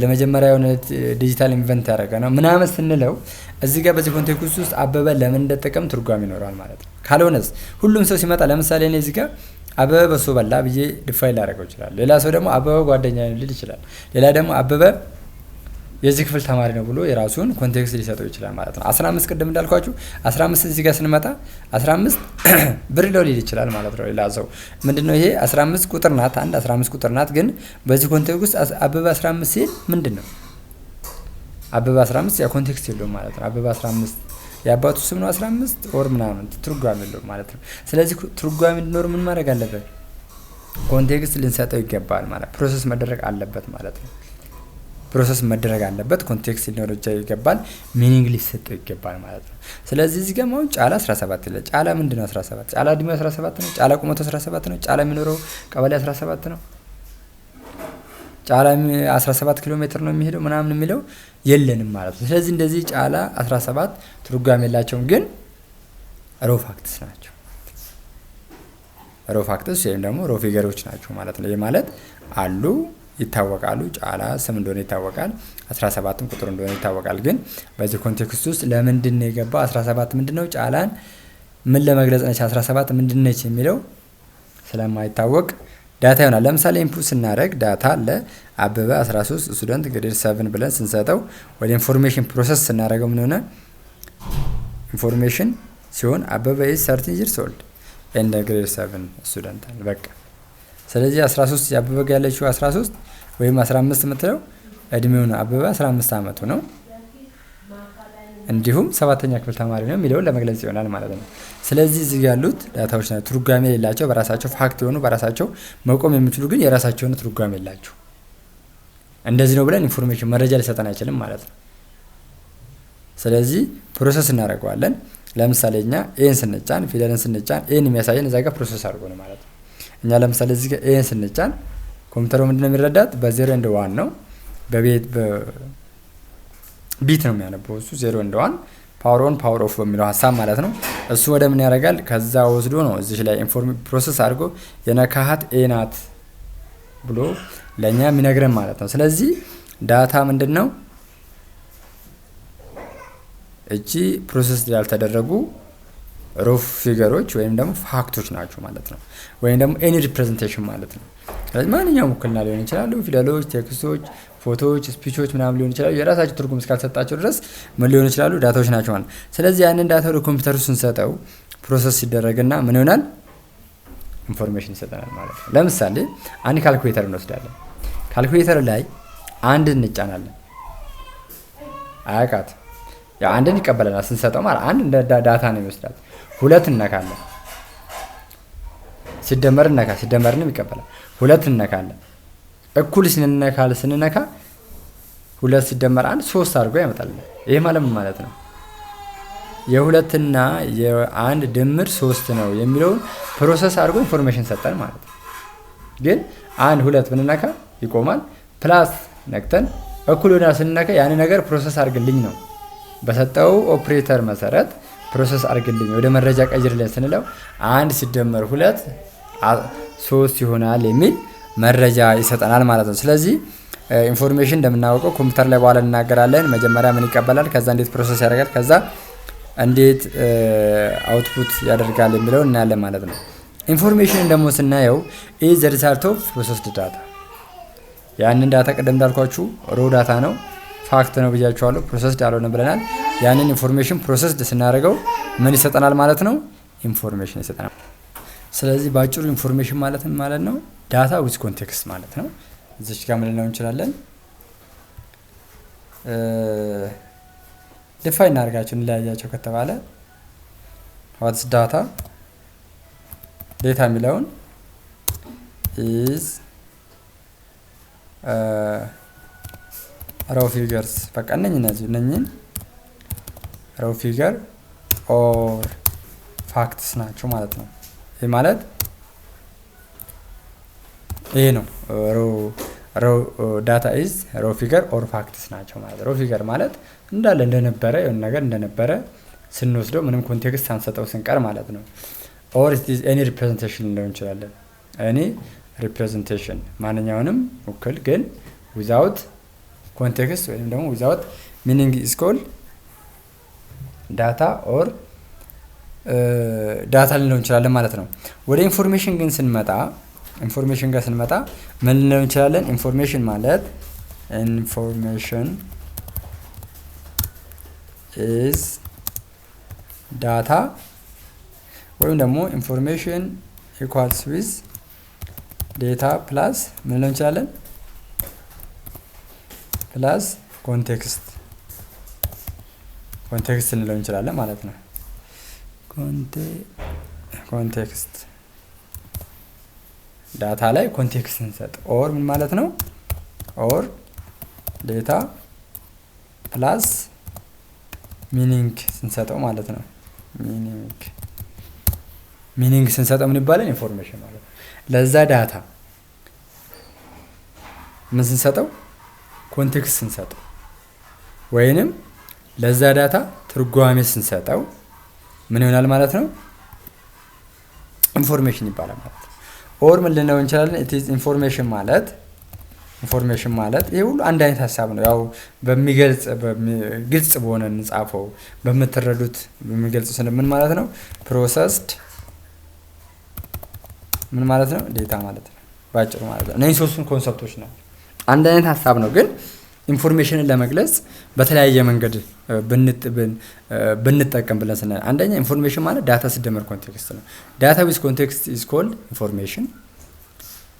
ለመጀመሪያ የሆነ ዲጂታል ኢንቨንት ያደረገ ነው ምናምን ስንለው እዚህ ጋር በዚህ ኮንቴክስት ውስጥ አበበ ለምን እንደተጠቀም ትርጓሜ ይኖራል ማለት ነው። ካልሆነስ ሁሉም ሰው ሲመጣ ለምሳሌ እኔ እዚህ ጋር አበበ በሶ በላ ብዬ ዲፋይን ላደርገው ይችላል። ሌላ ሰው ደግሞ አበበ ጓደኛዬ ነው ሊል ይችላል። ሌላ ደግሞ አበበ የዚህ ክፍል ተማሪ ነው ብሎ የራሱን ኮንቴክስት ሊሰጠው ይችላል ማለት ነው። 15 ቅድም እንዳልኳችሁ 15 እዚህ ጋር ስንመጣ 15 ብር ሊል ይችላል ማለት ነው። ሌላ ሰው ምንድነው ይሄ 15 ቁጥር ናት፣ አንድ 15 ቁጥር ናት። ግን በዚህ ኮንቴክስት ውስጥ አበበ 15 ሲል ምንድነው አበበ 15 ያ ኮንቴክስት የለውም ማለት ነው። አበበ 15 የአባቱ ስም ነው 15 ኦር ምናምን ትርጓሜ የለውም ማለት ነው። ስለዚህ ትርጓሜ እንዲኖር ምን ማድረግ አለበት? ኮንቴክስት ልንሰጠው ይገባል ማለት ፕሮሰስ መደረግ አለበት ማለት ነው። ፕሮሰስ መደረግ አለበት፣ ኮንቴክስት ሊኖረው ይገባል፣ ሚኒንግ ሊሰጠው ይገባል ማለት ነው። ስለዚህ እዚህ ጋር አሁን ጫላ 17 ይላል። ጫላ ምንድነው? 17 ጫላ እድሜው 17 ነው። ጫላ ቁመቱ 17 ነው። ጫላ የሚኖረው ቀበሌ 17 ነው። ጫላ 17 ኪሎ ሜትር ነው የሚሄደው ምናምን የሚለው የለንም ማለት ነው። ስለዚህ እንደዚህ ጫላ 17 ትርጓሜ የላቸውም፣ ግን ሮ ፋክትስ ናቸው። ሮ ፋክትስ ወይም ደግሞ ሮ ፊገሮች ናቸው ማለት ነው። ይሄ ማለት አሉ ይታወቃሉ። ጫላ ስም እንደሆነ ይታወቃል፣ 17ም ቁጥር እንደሆነ ይታወቃል። ግን በዚህ ኮንቴክስት ውስጥ ለምንድን ነው የገባው? 17 ምንድነው? ጫላን ምን ለመግለጽ ነች? 17 ምንድነች የሚለው ስለማይታወቅ ዳታ ይሆናል። ለምሳሌ ኢንፑት ስናደርግ ዳታ አለ አበበ 13 ስቱደንት ግሬድ 7 ብለን ስንሰጠው ወደ ኢንፎርሜሽን ፕሮሰስ ስናደርገው ምን ሆነ? ኢንፎርሜሽን ሲሆን አበበ is 13 years old and grade 7 ስቱደንት አለ በቃ። ስለዚህ 13 ያበበ ጋር ያለችው 13 ወይም 15 የምትለው እድሜው ነው። አበበ 15 አመቱ ነው፣ እንዲሁም 7ኛ ክፍል ተማሪ ነው የሚለውን ለመግለጽ ይሆናል ማለት ነው። ስለዚህ እዚህ ያሉት ዳታዎች ናቸው ትርጓሜ የሌላቸው፣ በራሳቸው ፋክት የሆኑ በራሳቸው መቆም የሚችሉ ግን የራሳቸው ትርጓሜ የላቸው። እንደዚህ ነው ብለን ኢንፎርሜሽን መረጃ ሊሰጠን አይችልም ማለት ነው። ስለዚህ ፕሮሰስ እናደርገዋለን። ለምሳሌ እኛ ኤን ስንጫን ፊደልን ስንጫን ኤን የሚያሳየን እዛ ጋር ፕሮሰስ አድርጎ ነው ማለት ነው። እኛ ለምሳሌ እዚህ ጋር ኤን ስንጫን ኮምፒውተሩ ምንድነው የሚረዳት በ0 ኤንድ 1 ነው። በቢት ነው የሚያነበው እሱ 0 ኤንድ 1 ፓወር ኦን ፓወር ኦፍ በሚለው ሀሳብ ማለት ነው። እሱ ወደ ምን ያደርጋል? ከዛ ወስዶ ነው እዚህ ላይ ፕሮሰስ አድርጎ የነካሃት ኤ ናት ብሎ ለኛ የሚነግረን ማለት ነው። ስለዚህ ዳታ ምንድነው? እቺ ፕሮሰስ ያልተደረጉ ሮ ፊገሮች ወይም ደግሞ ፋክቶች ናቸው ማለት ነው። ወይም ደግሞ ኤኒ ሪፕሬዘንቴሽን ማለት ነው። ስለዚህ ማንኛውም ውክልና ሊሆን ይችላል፣ ፊደሎች፣ ቴክስቶች፣ ፎቶዎች፣ ስፒቾች ምናምን ሊሆን ይችላል። የራሳቸው ትርጉም እስካልሰጣቸው ድረስ ምን ሊሆን ይችላሉ? ዳታዎች ናቸው ማለት ነው። ስለዚህ ያንን ዳታ ወደ ኮምፒውተሩ ስንሰጠው ፕሮሰስ ሲደረግና ምን ይሆናል? ኢንፎርሜሽን ይሰጠናል ማለት ነው። ለምሳሌ አንድ ካልኩሌተር እንወስዳለን። ካልኩሌተር ላይ አንድ እንጫናለን። አያቃት ያ አንድን ይቀበለናል ስንሰጠው ማለት አንድ እንደ ዳታ ነው የሚወስዳት። ሁለት እንነካለን ሲደመርንም ይቀበላል። ሁለት እንነካለን እኩል ስንነካ ሁለት ሲደመር አንድ 3 አድርጎ ያመጣልናል። ይሄ ማለት ምን ማለት ነው? የሁለትና የአንድ ድምር 3 ነው የሚለውን ፕሮሰስ አድርጎ ኢንፎርሜሽን ሰጠን ማለት ነው። ግን አንድ ሁለት ብንነካ ይቆማል። ፕላስ ነክተን እኩል ሆና ስንነካ ያን ነገር ፕሮሰስ አድርግልኝ ነው። በሰጠው ኦፕሬተር መሰረት ፕሮሰስ አድርግልኝ ወደ መረጃ ቀይርልኝ ስንለው 1 ሲደመር 2 3 ይሆናል የሚል መረጃ ይሰጠናል ማለት ነው። ስለዚህ ኢንፎርሜሽን እንደምናውቀው ኮምፒውተር ላይ በኋላ እናገራለን። መጀመሪያ ምን ይቀበላል፣ ከዛ እንዴት ፕሮሰስ ያደርጋል፣ ከዛ እንዴት አውትፑት ያደርጋል የሚለው እናያለን ማለት ነው። ኢንፎርሜሽን ደግሞ ስናየው ኢዝ ዘ ሪዛልት ኦፍ ፕሮሰስድ ዳታ። ያንን ዳታ ቀደም እንዳልኳችሁ ሮ ዳታ ነው፣ ፋክት ነው ብያችኋለሁ። ፕሮሰስድ ያልሆነ ብለናል። ያንን ኢንፎርሜሽን ፕሮሰስድ ስናደርገው ምን ይሰጠናል ማለት ነው? ኢንፎርሜሽን ይሰጠናል። ስለዚህ ባጭሩ ኢንፎርሜሽን ማለት ነው ዳታ ዊዝ ኮንቴክስት ማለት ነው። እዚች ጋር ምን ልንለው እንችላለን? ዲፋይን እናድርጋቸው እንለያያቸው ከተባለ ዋትስ ዳታ የሚለውን ኢዝ ሮው ፊገርስ በቃ እነኝን ሮው ፊገር ኦር ፋክትስ ናቸው ማለት ነው። ይህ ማለት ይሄ ነው። ሮው ዳታ ኢዝ ሮው ፊገር ኦር ፋክትስ ናቸው ማለት ነው። ሮው ፊገር ማለት እንዳለ እንደነበረ የሆነ ነገር እንደነበረ ስንወስደው ምንም ኮንቴክስት ሳንሰጠው ስንቀር ማለት ነው። ኦር ኢት ኢዝ ኤኒ ሪፕሬዘንቴሽን ሊሆን ይችላል። ኤኒ ሪፕሬዘንቴሽን ማንኛውንም ውክል ግን ዊዛውት ኮንቴክስት ወይም ደግሞ ዊዛውት ሚኒንግ ኢዝ ኮልድ ዳታ ኦር ዳታ ልንለው እንችላለን ማለት ነው። ወደ ኢንፎርሜሽን ግን ስንመጣ ምን ልንለው እንችላለን? ኢንፎርሜሽን ማለት ኢንፎርሜሽን ኢዝ ዳታ ወይም ደግሞ ኢንፎርሜሽን ኢኳልስ ዊዝ ዴታ ፕላስ ምን ልንለው እንችላለን? ፕላስ ኮንቴክስት ልንለው እንችላለን ማለት ነው። ኮንቴክስት ዳታ ላይ ኮንቴክስት እንሰጥ ኦር ምን ማለት ነው? ኦር ዴታ ፕላስ ሚኒንግ ስንሰጠው ማለት ነው። ሚኒንግ ስንሰጠው ምን ይባላል? ኢንፎርሜሽን ማለት ነው። ለዛ ዳታ ምን ስንሰጠው? ኮንቴክስት ስንሰጠው ወይንም ለዛ ዳታ ትርጓሜ ስንሰጠው ምን ይሆናል ማለት ነው? ኢንፎርሜሽን ይባላል ማለት ነው። ኦር ምን ልንለው እንችላለን? ኢት ኢዝ ኢንፎርሜሽን ማለት ይሄ ሁሉ አንድ አይነት ሀሳብ ነው። ያው ግልጽ በሆነ እንጻፈው በምትረዱት በሚገልጽ ምን ማለት ነው? ፕሮሰስድ ምን ማለት ነው? ዴታ ማለት ነው ባጭሩ ማለት ነው። እነዚህ ሶስቱን ኮንሰፕቶች ነው። አንድ አይነት ሀሳብ ነው ግን ኢንፎርሜሽንን ለመግለጽ በተለያየ መንገድ ብንጠቀም ብለን ስናል፣ አንደኛ ኢንፎርሜሽን ማለት ዳታ ሲደመር ኮንቴክስት ነው። ዳታ ዊዝ ኮንቴክስት ኢዝ ኮልድ ኢንፎርሜሽን።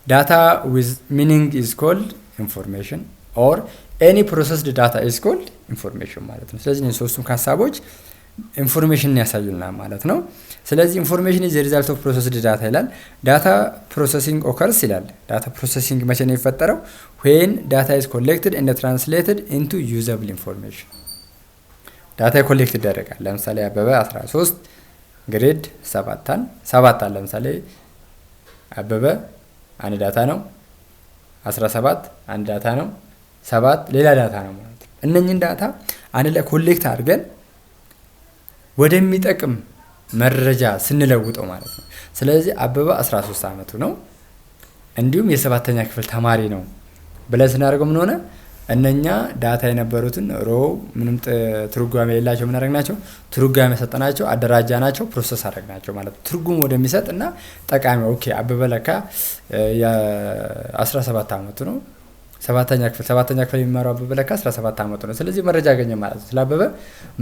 ዳታ ዊዝ ሚኒንግ ኢዝ ኮልድ ኢንፎርሜሽን ኦር ኤኒ ፕሮሰስድ ዳታ ኢዝ ኮልድ ኢንፎርሜሽን ማለት ነው። ስለዚህ እነዚህ ሶስቱም ሀሳቦች ኢንፎርሜሽንን ያሳዩልናል ማለት ነው። ስለዚህ ኢንፎርሜሽን ኢዝ ሪዛልት ኦፍ ፕሮሰስድ ዳታ ይላል። ዳታ ፕሮሰሲንግ ኦከርስ ይላል። ዳታ ፕሮሰሲንግ መቼ ነው የሚፈጠረው? ዌን ዳታ ኢዝ ኮሌክትድ ኤንድ ትራንስሌትድ ኢንቱ ዩዘብል ኢንፎርሜሽን። ዳታ ኮሌክት ይደረጋል። ለምሳሌ አበበ 13 ግሬድ 7 ለምሳሌ አበበ አንድ ዳታ ነው። 17 አንድ ዳታ ነው። 7 ሌላ ዳታ ነው ማለት ነው። እነኚህን ዳታ አንድ ላይ ኮሌክት አድርገን ወደሚጠቅም መረጃ ስንለውጠው ማለት ነው። ስለዚህ አበበ 13 ዓመቱ ነው እንዲሁም የ7ኛ ክፍል ተማሪ ነው ብለን ስናደርገው ምን ሆነ? እነኛ ዳታ የነበሩትን ሮ ምንም ትርጓሜ የሌላቸው ምን አደረግናቸው? ትርጓሜ ሰጠናቸው፣ አደራጃናቸው፣ ፕሮሰስ አደረግናቸው ማለት ነው። ትርጉም ወደሚሰጥ እና ጠቃሚ ኦኬ አበበ ለካ የ17 ዓመቱ ነው። 7ኛ ክፍል የሚማረው አበበ ለካ 17 ዓመቱ ነው። ስለዚህ መረጃ አገኘ ማለት ነው። ስለ አበበ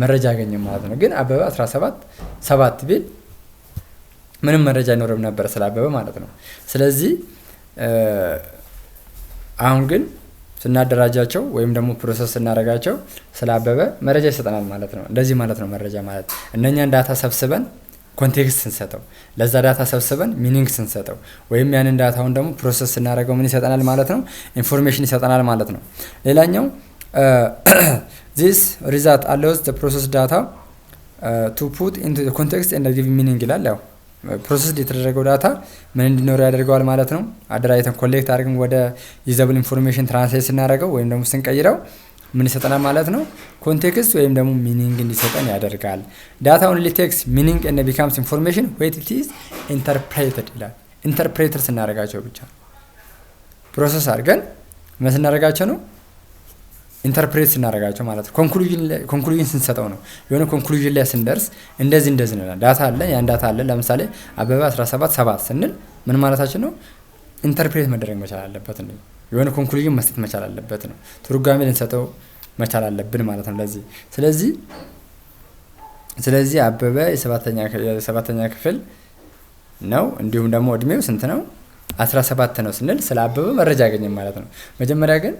መረጃ አገኘ ማለት ነው። ግን አበበ 17 ቢል ምንም መረጃ አይኖርም ነበር ስለ አበበ ማለት ነው። ስለዚህ አሁን ግን ስናደራጃቸው ወይም ደግሞ ፕሮሰስ ስናደርጋቸው ስለ አበበ መረጃ ይሰጠናል ማለት ነው። እንደዚህ ማለት ነው መረጃ ማለት። እነኛን ዳታ ሰብስበን ኮንቴክስት ስንሰጠው፣ ለዛ ዳታ ሰብስበን ሚኒንግ ስንሰጠው ወይም ያንን ዳታውን ደግሞ ፕሮሰስ ስናደርገው ምን ይሰጠናል ማለት ነው? ኢንፎርሜሽን ይሰጠናል ማለት ነው። ሌላኛው this result allows the process data to put into the context and give meaning ይላል። ያው ፕሮሰስ የተደረገው ዳታ ምን እንዲኖረው ያደርገዋል ማለት ነው። አደራጅተን ኮሌክት አድርገን ወደ ዩዘብል ኢንፎርሜሽን ትራንስሌት ስናደርገው ወይም ደግሞ ስንቀይረው ምን ይሰጠናል ማለት ነው? ኮንቴክስት ወይም ደግሞ ሚኒንግ እንዲሰጠን ያደርጋል። ዳታ ኦንሊ ቴክስ ሚኒንግ ኤንድ ቢካምስ ኢንፎርሜሽን ዌን ኢት ኢዝ ኢንተርፕሬትድ ይላል። ኢንተርፕሬተር ስናደርጋቸው ብቻ ፕሮሰስ አድርገን ምን ስናደርጋቸው ነው? ኢንተርፕሬት ስናደርጋቸው ማለት ነው። ኮንክሉዥን ስንሰጠው ነው። የሆነ ኮንክሉዥን ላይ ስንደርስ እንደዚህ ነው። ዳታ አለ፣ ያን ዳታ አለ። ለምሳሌ አበበ 17 ስንል ምን ማለታችን ነው? ኢንተርፕሬት መደረግ መቻል አለበት ነው። የሆነ ኮንክሉዥን መስጠት መቻል አለበት ነው። ትርጓሜ ልንሰጠው መቻል አለብን ማለት ነው። ስለዚህ አበበ የ7ኛ ክፍል ነው። እንዲሁም ደግሞ እድሜው ስንት ነው? 17 ነው ስንል ስለ አበበ መረጃ አገኘን ማለት ነው። መጀመሪያ ግን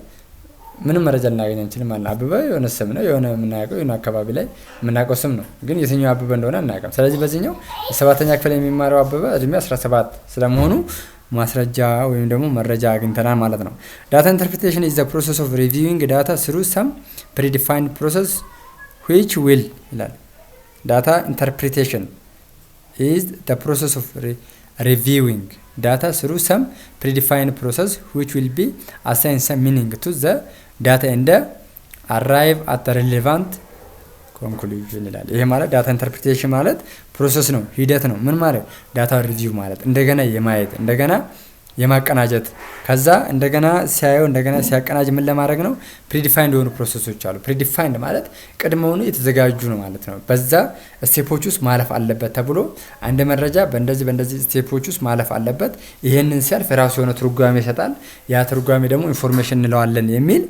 ምንም መረጃ ልናገኝ አንችልም ማለት ነው። አበበ የሆነ ስም ነው፣ የሆነ የምናውቀው የሆነ አካባቢ ላይ የምናውቀው ስም ነው፣ ግን የትኛው አበበ እንደሆነ አናውቅም። ስለዚህ በዚህኛው የ7ኛ ክፍል የሚማረው አበበ እድሜ 17 ስለመሆኑ ማስረጃ ወይም ደግሞ መረጃ አግኝተናል ማለት ነው። ዳታ ኢንተርፕሪቴሽን ኢዝ ዘ ፕሮሰስ ኦፍ ሪቪዊንግ ዳታ ስሩ ሰም ፕሪዲፋይንድ ፕሮሰስ ዊች ዊል ይላል። ዳታ ኢንተርፕሪቴሽን ኢዝ ዘ ፕሮሰስ ኦፍ reviewing data through some predefined process which will be assign some meaning to the data and arrive at the relevant conclusion ይላል። ይሄ ማለት ዳታ ኢንተርፕሪቴሽን ማለት ፕሮሰስ ነው፣ ሂደት ነው። ምን ማለት? ዳታ ሪቪው ማለት እንደገና የማየት እንደገና የማቀናጀት ከዛ እንደገና ሲያየው እንደገና ሲያቀናጅ ምን ለማድረግ ነው? ፕሪዲፋይንድ የሆኑ ፕሮሰሶች አሉ። ፕሪዲፋይንድ ማለት ቀድሞውኑ የተዘጋጁ ነው ማለት ነው። በዛ ስቴፖች ውስጥ ማለፍ አለበት ተብሎ አንድ መረጃ በእንደዚህ ስቴፖች ውስጥ ማለፍ አለበት። ይሄንን ሲያልፍ ራሱ የሆነ ትርጓሜ ይሰጣል። ያ ትርጓሜ ደግሞ ኢንፎርሜሽን እንለዋለን የሚል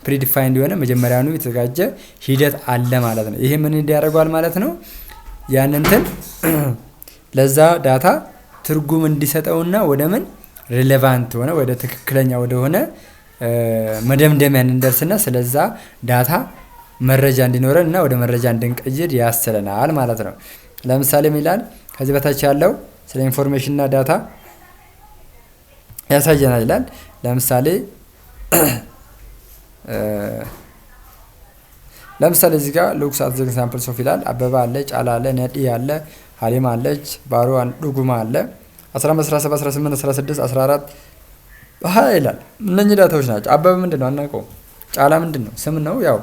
ፕሪዲፋይንድ የሆነ መጀመሪያውኑ የተዘጋጀ ሂደት አለ ማለት ነው። ይሄ ምን እንዲያደርገዋል ማለት ነው? ያንን ለዛ ዳታ ትርጉም እንዲሰጠውና ወደ ምን ሪሌቫንት ሆነ ወደ ትክክለኛ ወደ ሆነ መደምደሚያ እንደርስና ስለዛ ዳታ መረጃ እንዲኖረን እና ወደ መረጃ እንድንቀይር ያስችለናል ማለት ነው። ለምሳሌ ምን ይላል? ከዚህ በታች ያለው ስለ ኢንፎርሜሽን እና ዳታ ያሳየናል ይላል። ለምሳሌ እዚህ ጋር ሉክስ አት ዘ ኤግዛምፕልስ ኦፍ ይላል። አበባ አለ፣ ጫላ አለ፣ ነዲ አለ፣ ሀሊማ አለች፣ ባሮ ዱጉማ አለ 15 17 18 16 14 20 ይላል። እነኚህ ዳታዎች ናቸው። አበበ ምንድነው አናውቀውም። ጫላ ምንድነው? ስም ነው። ያው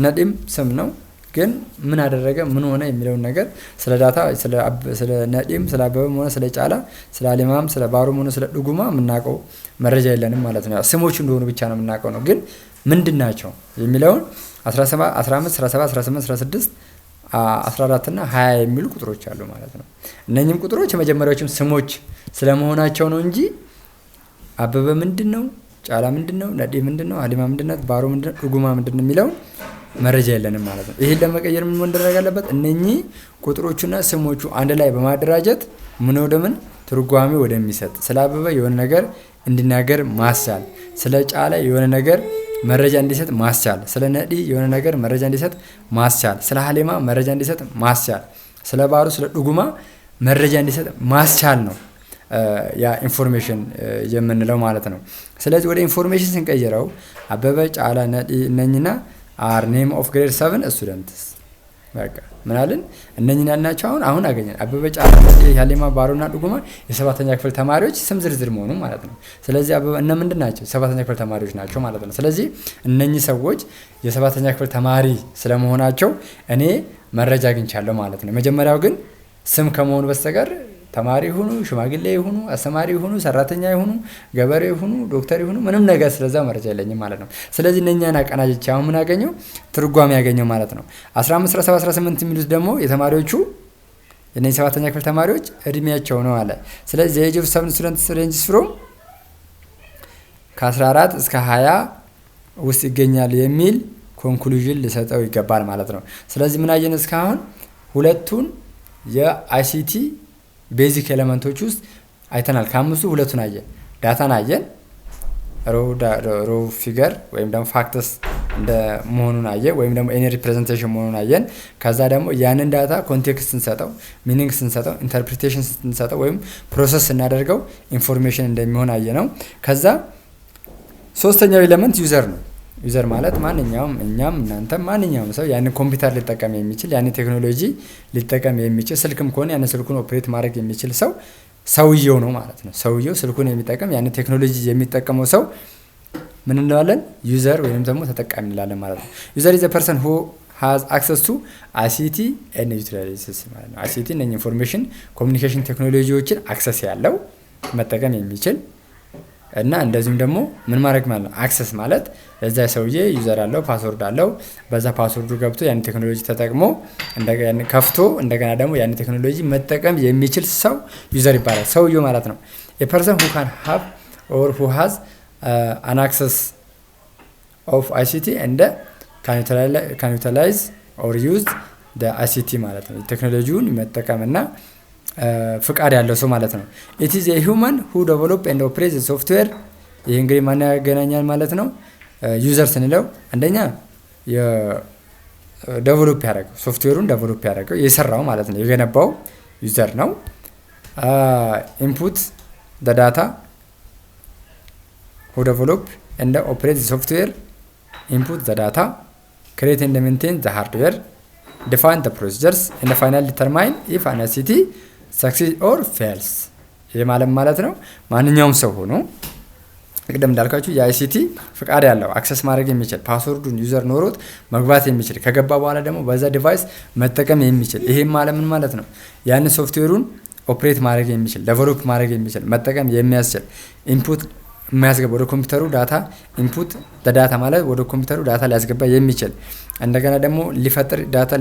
ነዲም ስም ነው። ግን ምን አደረገ ምን ሆነ የሚለውን ነገር ስለ ዳታ ስለ ነዲም ስለ አበበም ሆነ ስለ ጫላ ስለ አሊማም ስለ ባሮም ሆነ ስለ ዱጉማ የምናውቀው መረጃ የለንም ማለት ነው። ስሞች እንደሆኑ ብቻ ነው የምናውቀው ነው። ግን ምንድናቸው የሚለውን 17 15 17 18 16 14 እና 20 የሚሉ ቁጥሮች አሉ ማለት ነው። እነኚህም ቁጥሮች የመጀመሪያዎችም ስሞች ስለመሆናቸው ነው እንጂ አበበ ምንድነው፣ ጫላ ምንድነው፣ ነዲ ምንድነው፣ ሀሊማ ምንድነው፣ ባሮ ምንድነው፣ ዱጉማ ምንድነው የሚለው መረጃ የለንም ማለት ነው። ይሄን ለመቀየር ምን መደረግ አለበት? እነኚህ ቁጥሮቹና ስሞቹ አንድ ላይ በማደራጀት ምን ወደምን ትርጓሜ ወደሚሰጥ ስለ አበበ የሆነ ነገር እንዲናገር ማስቻል፣ ስለ ጫላ የሆነ ነገር መረጃ እንዲሰጥ ማስቻል፣ ስለ ነዲ የሆነ ነገር መረጃ እንዲሰጥ ማስቻል፣ ስለ ሀሊማ መረጃ እንዲሰጥ ማስቻል፣ ስለ ባሩ ስለ ዱጉማ መረጃ እንዲሰጥ ማስቻል ነው ያ ኢንፎርሜሽን የምንለው ማለት ነው። ስለዚህ ወደ ኢንፎርሜሽን ስንቀይረው አበበ ጫላ ነዲ እነኝና are name of grade 7 students በቃ ምን አለን እነኚህን ያልናቸው አሁን አገኘን። አበበ ጫላ፣ ያሌማ ባሮና ዱጉማ የሰባተኛ ክፍል ተማሪዎች ስም ዝርዝር መሆኑ ማለት ነው። ስለዚህ አበበ እነ ምንድን ናቸው? ሰባተኛ ክፍል ተማሪዎች ናቸው ማለት ነው። ስለዚህ እነኚህ ሰዎች የሰባተኛ ክፍል ተማሪ ስለመሆናቸው እኔ መረጃ አግኝቻለሁ ማለት ነው። መጀመሪያው ግን ስም ከመሆኑ በስተቀር ተማሪ ይሁኑ፣ ሽማግሌ ይሁኑ፣ አስተማሪ ይሁኑ፣ ሰራተኛ ይሁኑ፣ ገበሬ ይሁኑ፣ ዶክተር ይሁኑ ምንም ነገር ስለዛ መረጃ የለኝም ማለት ነው። ስለዚህ እነኛን አቀናጅቼ አሁን ምን አገኘው? ትርጓሜ ያገኘው ማለት ነው። 15 17 18 የሚሉት ደግሞ የተማሪዎቹ የነዚህ ሰባተኛ ክፍል ተማሪዎች እድሜያቸው ነው አለ። ስለዚህ የኤጅ ኦፍ ሰቨን ስቱደንትስ ሬንጅስ ፍሮም ከ14 እስከ 20 ውስጥ ይገኛል የሚል ኮንክሉዥን ሊሰጠው ይገባል ማለት ነው። ስለዚህ ምን አየን እስካሁን? ሁለቱን የአይሲቲ ቤዚክ ኤሌመንቶች ውስጥ አይተናል። ከአምስቱ ሁለቱን አየን። ዳታን አየን፣ ሮ ፊገር ወይም ደግሞ ፋክተስ እንደ መሆኑን አየን፣ ወይም ደግሞ ኤኒ ሪፕሬዘንቴሽን መሆኑን አየን። ከዛ ደግሞ ያንን ዳታ ኮንቴክስት ስንሰጠው፣ ሚኒንግ ስንሰጠው፣ ኢንተርፕሪቴሽን ስንሰጠው ወይም ፕሮሰስ ስናደርገው ኢንፎርሜሽን እንደሚሆን አየ ነው። ከዛ ሶስተኛው ኤሌመንት ዩዘር ነው። ዩዘር ማለት ማንኛውም እኛም እናንተም ማንኛውም ሰው ያንን ኮምፒውተር ሊጠቀም የሚችል ያንን ቴክኖሎጂ ሊጠቀም የሚችል ስልክም ከሆነ ያንን ስልኩን ኦፕሬት ማድረግ የሚችል ሰውየው ነው ማለት ነው። ሰውየው ስልኩን የሚጠቀም ያንን ቴክኖሎጂ የሚጠቀመው ሰው ምን እንለዋለን? ዩዘር ወይም ደግሞ ተጠቃሚ እንላለን ማለት ነው። ዩዘር ኢዝ a person who has access to ICT and utilizes ማለት ነው። ICT እና ኢንፎርሜሽን ኮሚኒኬሽን ቴክኖሎጂዎችን አክሰስ ያለው መጠቀም የሚችል እና እንደዚሁም ደግሞ ምን ማድረግ ማለት ነው? አክሰስ ማለት ለዛ ሰውዬ ዩዘር አለው፣ ፓስወርድ አለው። በዛ ፓስወርዱ ገብቶ ያን ቴክኖሎጂ ተጠቅሞ እንደገና ከፍቶ እንደገና ደግሞ ያን ቴክኖሎጂ መጠቀም የሚችል ሰው ዩዘር ይባላል፣ ሰውዬው ማለት ነው። a person who can have or who has an access of ICT and can utilize or use the ICT ማለት ነው። ቴክኖሎጂውን መጠቀምና ፍቃድ ያለው ሰው ማለት ነው። it is a human who develop and operates the software። ይሄ እንግዲህ ማን ያገናኛል ማለት ነው? ዩዘር ስንለው አንደኛ የዴቨሎፕ ያደረገው ሶፍትዌሩን ዴቨሎፕ ያደረገው የሰራው ማለት ነው፣ የገነባው ዩዘር ነው። ኢንፑት the data who develop and operate the software, input the data, create and maintain the hardware, define the procedures and finally determine if an ICT succeed or fails። ይሄ ማለት ነው ማንኛውም ሰው ሆኖ ቅድም እንዳልኳችሁ የአይሲቲ ፍቃድ ያለው አክሰስ ማድረግ የሚችል ፓስወርዱን ዩዘር ኖሮት መግባት የሚችል ከገባ በኋላ ደግሞ በዛ ዲቫይስ መጠቀም የሚችል ይሄ ማለት ነው ያን ሶፍትዌሩን ኦፕሬት ማድረግ የሚችል ዴቨሎፕ ማድረግ የሚችል መጠቀም የሚያስችል ኢንፑት የሚያስገባ ወደ ኮምፒውተሩ ዳታ ኢንፑት ዳታ ማለት ወደ ኮምፒውተሩ ዳታ ሊያስገባ የሚችል እንደገና ደግሞ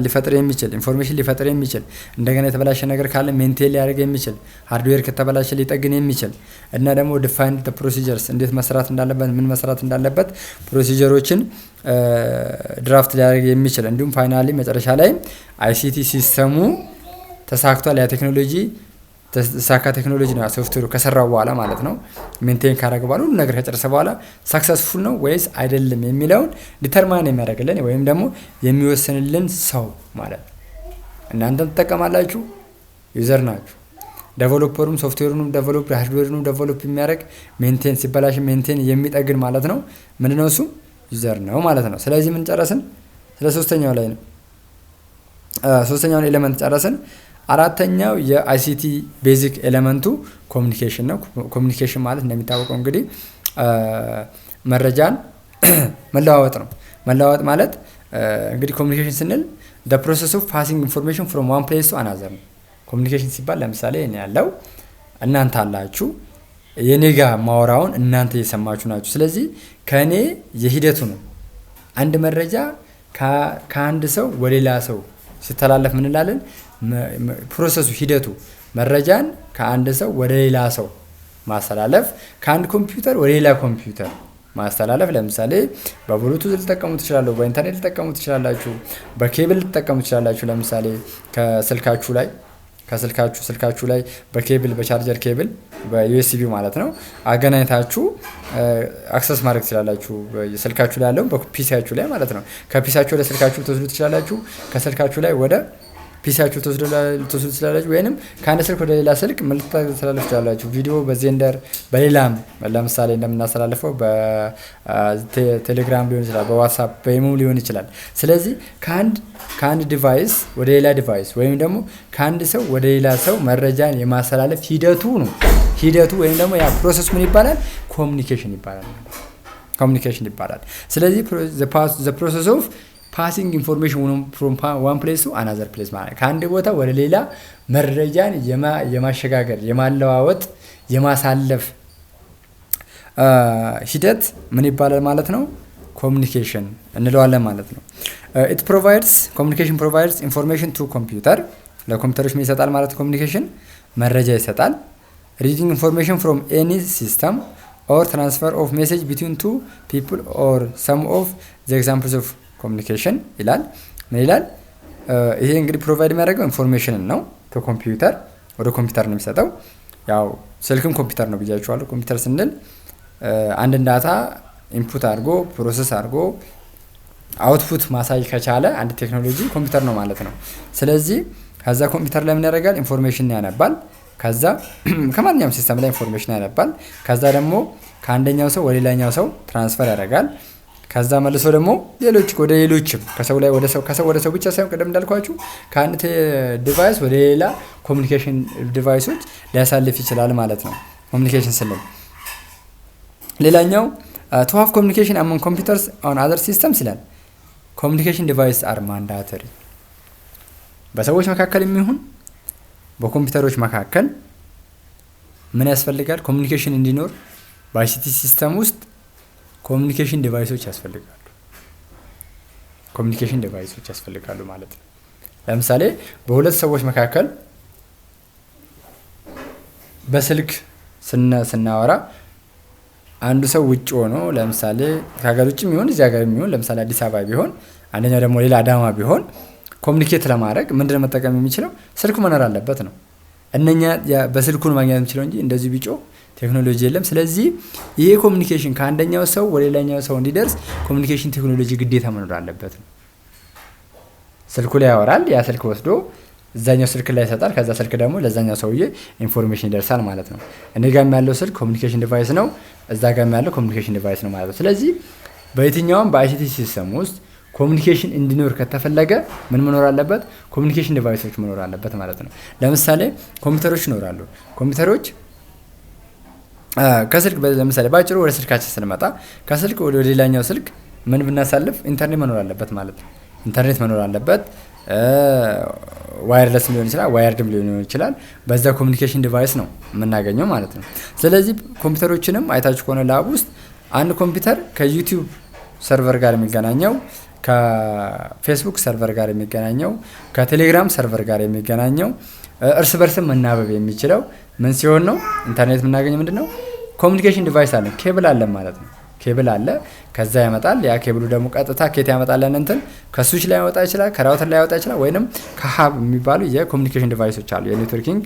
ሊፈጥር የሚችል ኢንፎርሜሽን ሊፈጥር የሚችል እንደገና የተበላሸ ነገር ካለ ሜንቴን ሊያደርግ የሚችል ሃርድዌር ከተበላሸ ሊጠግን የሚችል እና ደግሞ ዲፋይን ዘ ፕሮሲጀርስ እንዴት መስራት እንዳለበት ምን መስራት እንዳለበት ፕሮሲጀሮችን ድራፍት ሊያደርግ የሚችል እንዲሁም ፋይናሊ መጨረሻ ላይ አይሲቲ ሲስተሙ ተሳክቷል ያ ቴክኖሎጂ ተሳካ ቴክኖሎጂ ነው ሶፍትዌሩ ከሰራው በኋላ ማለት ነው ሜንቴን ካደረገ በኋላ ሁሉ ነገር ከጨረሰ በኋላ ሰክሰስፉል ነው ወይስ አይደለም የሚለውን ዲተርማይን የሚያደርግልን ወይም ደግሞ የሚወስንልን ሰው ማለት ነው። እናንተም ተጠቀማላችሁ፣ ዩዘር ናችሁ። ዴቨሎፐሩም ሶፍትዌሩንም ዴቨሎፕ ሃርድዌሩንም ዴቨሎፕ የሚያደርግ ሜንቴን ሲበላሽ ሜንቴን የሚጠግን ማለት ነው ምንድነው እሱ ዩዘር ነው ማለት ነው። ስለዚህ ምን ጨረስን? ስለ ሶስተኛው ላይ ነው ሶስተኛውን ኤሌመንት ጨረስን። አራተኛው የአይሲቲ ቤዚክ ኤሌመንቱ ኮሚኒኬሽን ነው። ኮሚኒኬሽን ማለት እንደሚታወቀው እንግዲህ መረጃን መለዋወጥ ነው። መለዋወጥ ማለት እንግዲህ ኮሚኒኬሽን ስንል the process of passing information from one place to another ነው። ኮሚኒኬሽን ሲባል ለምሳሌ እኔ ያለው እናንተ አላችሁ፣ የኔ ጋር ማወራውን እናንተ እየሰማችሁ ናችሁ። ስለዚህ ከኔ የሂደቱ ነው አንድ መረጃ ከአንድ ሰው ወደ ሌላ ሰው ሲተላለፍ ምን እንላለን? ፕሮሰሱ ሂደቱ መረጃን ከአንድ ሰው ወደ ሌላ ሰው ማስተላለፍ፣ ከአንድ ኮምፒውተር ወደ ሌላ ኮምፒውተር ማስተላለፍ። ለምሳሌ በብሉቱዝ ልትጠቀሙ ትችላላችሁ፣ በኢንተርኔት ልትጠቀሙ ትችላላችሁ፣ በኬብል ልትጠቀሙ ትችላላችሁ። ለምሳሌ ስልካችሁ ላይ በኬብል በቻርጀር ኬብል በዩኤስቢ ማለት ነው አገናኝታችሁ አክሰስ ማድረግ ትችላላችሁ። ስልካችሁ ላይ ያለው በፒሲያችሁ ላይ ማለት ነው። ከፒሲያችሁ ወደ ስልካችሁ ተወስዱ ትችላላችሁ፣ ከስልካችሁ ላይ ወደ ፒሲያችሁ ልትወስዱ ትችላላችሁ። ወይንም ከአንድ ስልክ ወደ ሌላ ስልክ ምን ልታስተላልፉ ትችላላችሁ? ቪዲዮ በዜንደር በሌላም ለምሳሌ እንደምናስተላልፈው በቴሌግራም ሊሆን ይችላል፣ በዋትስአፕ በኢሞ ሊሆን ይችላል። ስለዚህ ከአንድ ዲቫይስ ወደ ሌላ ዲቫይስ ወይም ደግሞ ከአንድ ሰው ወደ ሌላ ሰው መረጃን የማስተላለፍ ሂደቱ ነው። ሂደቱ ወይም ደግሞ ያ ፕሮሰስ ምን ይባላል? ኮሚኒኬሽን ይባላል። ስለዚህ the process of passing information from one place to another place ማለት ከአንድ ቦታ ወደ ሌላ መረጃን የማሸጋገር የማለዋወጥ የማሳለፍ ሂደት ምን ይባላል ማለት ነው? ኮሚኒኬሽን እንለዋለን ማለት ነው። communication provides information to computer ለኮምፒውተሮች ምን ይሰጣል ማለት ኮሚኒኬሽን መረጃ ይሰጣል። reading information from any system or transfer of message between two people or some of the examples of communication ይላል። ምን ይላል? ይሄ እንግዲህ ፕሮቫይድ የሚያደርገው ኢንፎርሜሽን ነው ከኮምፒውተር ወደ ኮምፒውተር ነው የሚሰጠው። ያው ስልክም ኮምፒውተር ነው ብያችኋለሁ። ኮምፒውተር ስንል አንድን ዳታ ኢንፑት አድርጎ ፕሮሰስ አድርጎ አውትፑት ማሳይ ከቻለ አንድ ቴክኖሎጂ ኮምፒውተር ነው ማለት ነው። ስለዚህ ከዛ ኮምፒውተር ላይ ምን ያደርጋል? ኢንፎርሜሽን ያነባል። ከዛ ከማንኛውም ሲስተም ላይ ኢንፎርሜሽን ያነባል። ከዛ ደግሞ ከአንደኛው ሰው ወደ ሌላኛው ሰው ትራንስፈር ያደርጋል። ከዛ መልሶ ደግሞ ወደ ሌሎችም ከሰው ወደ ሰው ብቻ ሳይሆን ቀደም እንዳልኳችሁ ከአንድ ዲቫይስ ወደ ሌላ ኮሚኒኬሽን ዲቫይሶች ሊያሳልፍ ይችላል ማለት ነው። ኮሚኒኬሽን ስንል ሌላኛው to have communication among computers on other systems ይላል። communication devices are mandatory በሰዎች መካከል የሚሆን በኮምፒውተሮች መካከል ምን ያስፈልጋል? ኮሚኒኬሽን እንዲኖር በአይሲቲ ሲስተም ውስጥ ኮሚኒኬሽን ዲቫይሶች ያስፈልጋሉ ማለት ነው። ለምሳሌ በሁለት ሰዎች መካከል በስልክ ስናወራ አንዱ ሰው ውጭ ሆኖ ለምሳሌ ከሀገር ውጭ የሚሆን እዚህ ሀገር የሚሆን ለምሳሌ አዲስ አበባ ቢሆን አንደኛው ደግሞ ሌላ አዳማ ቢሆን ኮሚኒኬት ለማድረግ ምንድነው መጠቀም የሚችለው? ስልኩ መኖር አለበት ነው። እነኛ በስልኩን ማግኘት የሚችለው እንጂ እንደዚህ ቢጮ ቴክኖሎጂ የለም። ስለዚህ ይሄ ኮሚኒኬሽን ከአንደኛው ሰው ወደ ሌላኛው ሰው እንዲደርስ ኮሚኒኬሽን ቴክኖሎጂ ግዴታ መኖር አለበት ነው። ስልኩ ላይ ያወራል፣ ያ ስልክ ወስዶ እዛኛው ስልክ ላይ ይሰጣል። ከዛ ስልክ ደግሞ ለዛኛው ሰውዬ ኢንፎርሜሽን ይደርሳል ማለት ነው። እኔ ጋርም ያለው ስልክ ኮሚኒኬሽን ዲቫይስ ነው፣ እዛ ጋርም ያለው ኮሚኒኬሽን ዲቫይስ ነው ማለት ነው። ስለዚህ በየትኛውም በአይሲቲ ሲስተም ውስጥ ኮሚኒኬሽን እንዲኖር ከተፈለገ ምን መኖር አለበት? ኮሚኒኬሽን ዲቫይሶች መኖር አለበት ማለት ነው። ለምሳሌ ኮምፒውተሮች ይኖራሉ። ኮምፒውተሮች ከስልክ ለምሳሌ ባጭሩ ወደ ስልካችን ስንመጣ ከስልክ ወደ ሌላኛው ስልክ ምን ብናሳልፍ ኢንተርኔት መኖር አለበት ማለት ነው። ኢንተርኔት መኖር አለበት። ዋየርለስ ሊሆን ይችላል፣ ዋየርድም ሊሆን ይችላል። በዛ ኮሚኒኬሽን ዲቫይስ ነው የምናገኘው ማለት ነው። ስለዚህ ኮምፒውተሮችንም አይታችሁ ከሆነ ላብ ውስጥ አንድ ኮምፒውተር ከዩቲዩብ ሰርቨር ጋር የሚገናኘው፣ ከፌስቡክ ሰርቨር ጋር የሚገናኘው፣ ከቴሌግራም ሰርቨር ጋር የሚገናኘው እርስ በርስም መናበብ የሚችለው ምን ሲሆን ነው? ኢንተርኔት የምናገኘው ምንድነው? ኮሚኒኬሽን ዲቫይስ አለ፣ ኬብል አለ ማለት ነው። ኬብል አለ፣ ከዛ ያመጣል። ያ ኬብሉ ደግሞ ቀጥታ ከየት ያመጣለን? እንትን ከስዊች ላይ ያወጣ ይችላል፣ ከራውተር ላይ ያወጣ ይችላል፣ ወይንም ከሀብ የሚባሉ የኮሚኒኬሽን ዲቫይሶች አሉ። የኔትወርኪንግ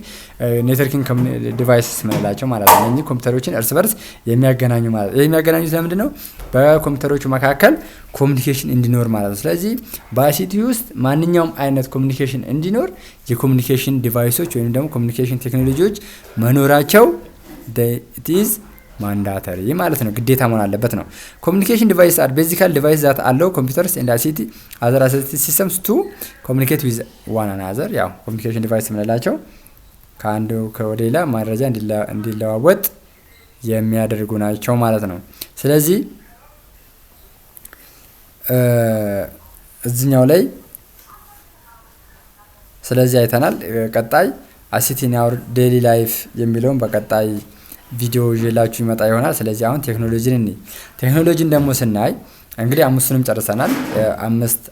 ዲቫይስስ ምንላቸው ማለት ነው። እነዚህ ኮምፒውተሮችን እርስ በርስ የሚያገናኙ ማለት ነው። የሚያገናኙት ለምንድን ነው? በኮምፒውተሮቹ መካከል ኮሚኒኬሽን እንዲኖር ማለት ነው። ስለዚህ በአይሲቲ ውስጥ ማንኛውም አይነት ኮሚኒኬሽን እንዲኖር የኮሚኒኬሽን ዲቫይሶች ወይም ደግሞ ኮሚኒኬሽን ቴክኖሎጂዎች መኖራቸው it is ማንዳተሪ ማለት ነው፣ ግዴታ መሆን አለበት ነው። ኮሚኒኬሽን ዲቫይስ አር ቤዚካል ዲቫይስ ዛት አለው ኮምፒውተርስ ኤንድ አይሲቲ አዘር አይሲቲ ሲስተምስ ቱ ኮሚኒኬት ዊዝ ዋን አናዘር። ያው ኮሚኒኬሽን ዲቫይስ የምንላቸው ከአንዱ ከወደ ሌላ መረጃ እንዲለዋወጥ የሚያደርጉ ናቸው ማለት ነው። ስለዚህ እዚህኛው ላይ ስለዚህ አይተናል። ቀጣይ አይሲቲ ኢን አወር ዴይሊ ላይፍ የሚለውን በቀጣይ ቪዲዮ ይላችሁ ይመጣ ይሆናል። ስለዚህ አሁን ቴክኖሎጂን ደግሞ ስናይ እንግዲህ አምስቱንም ጨርሰናል።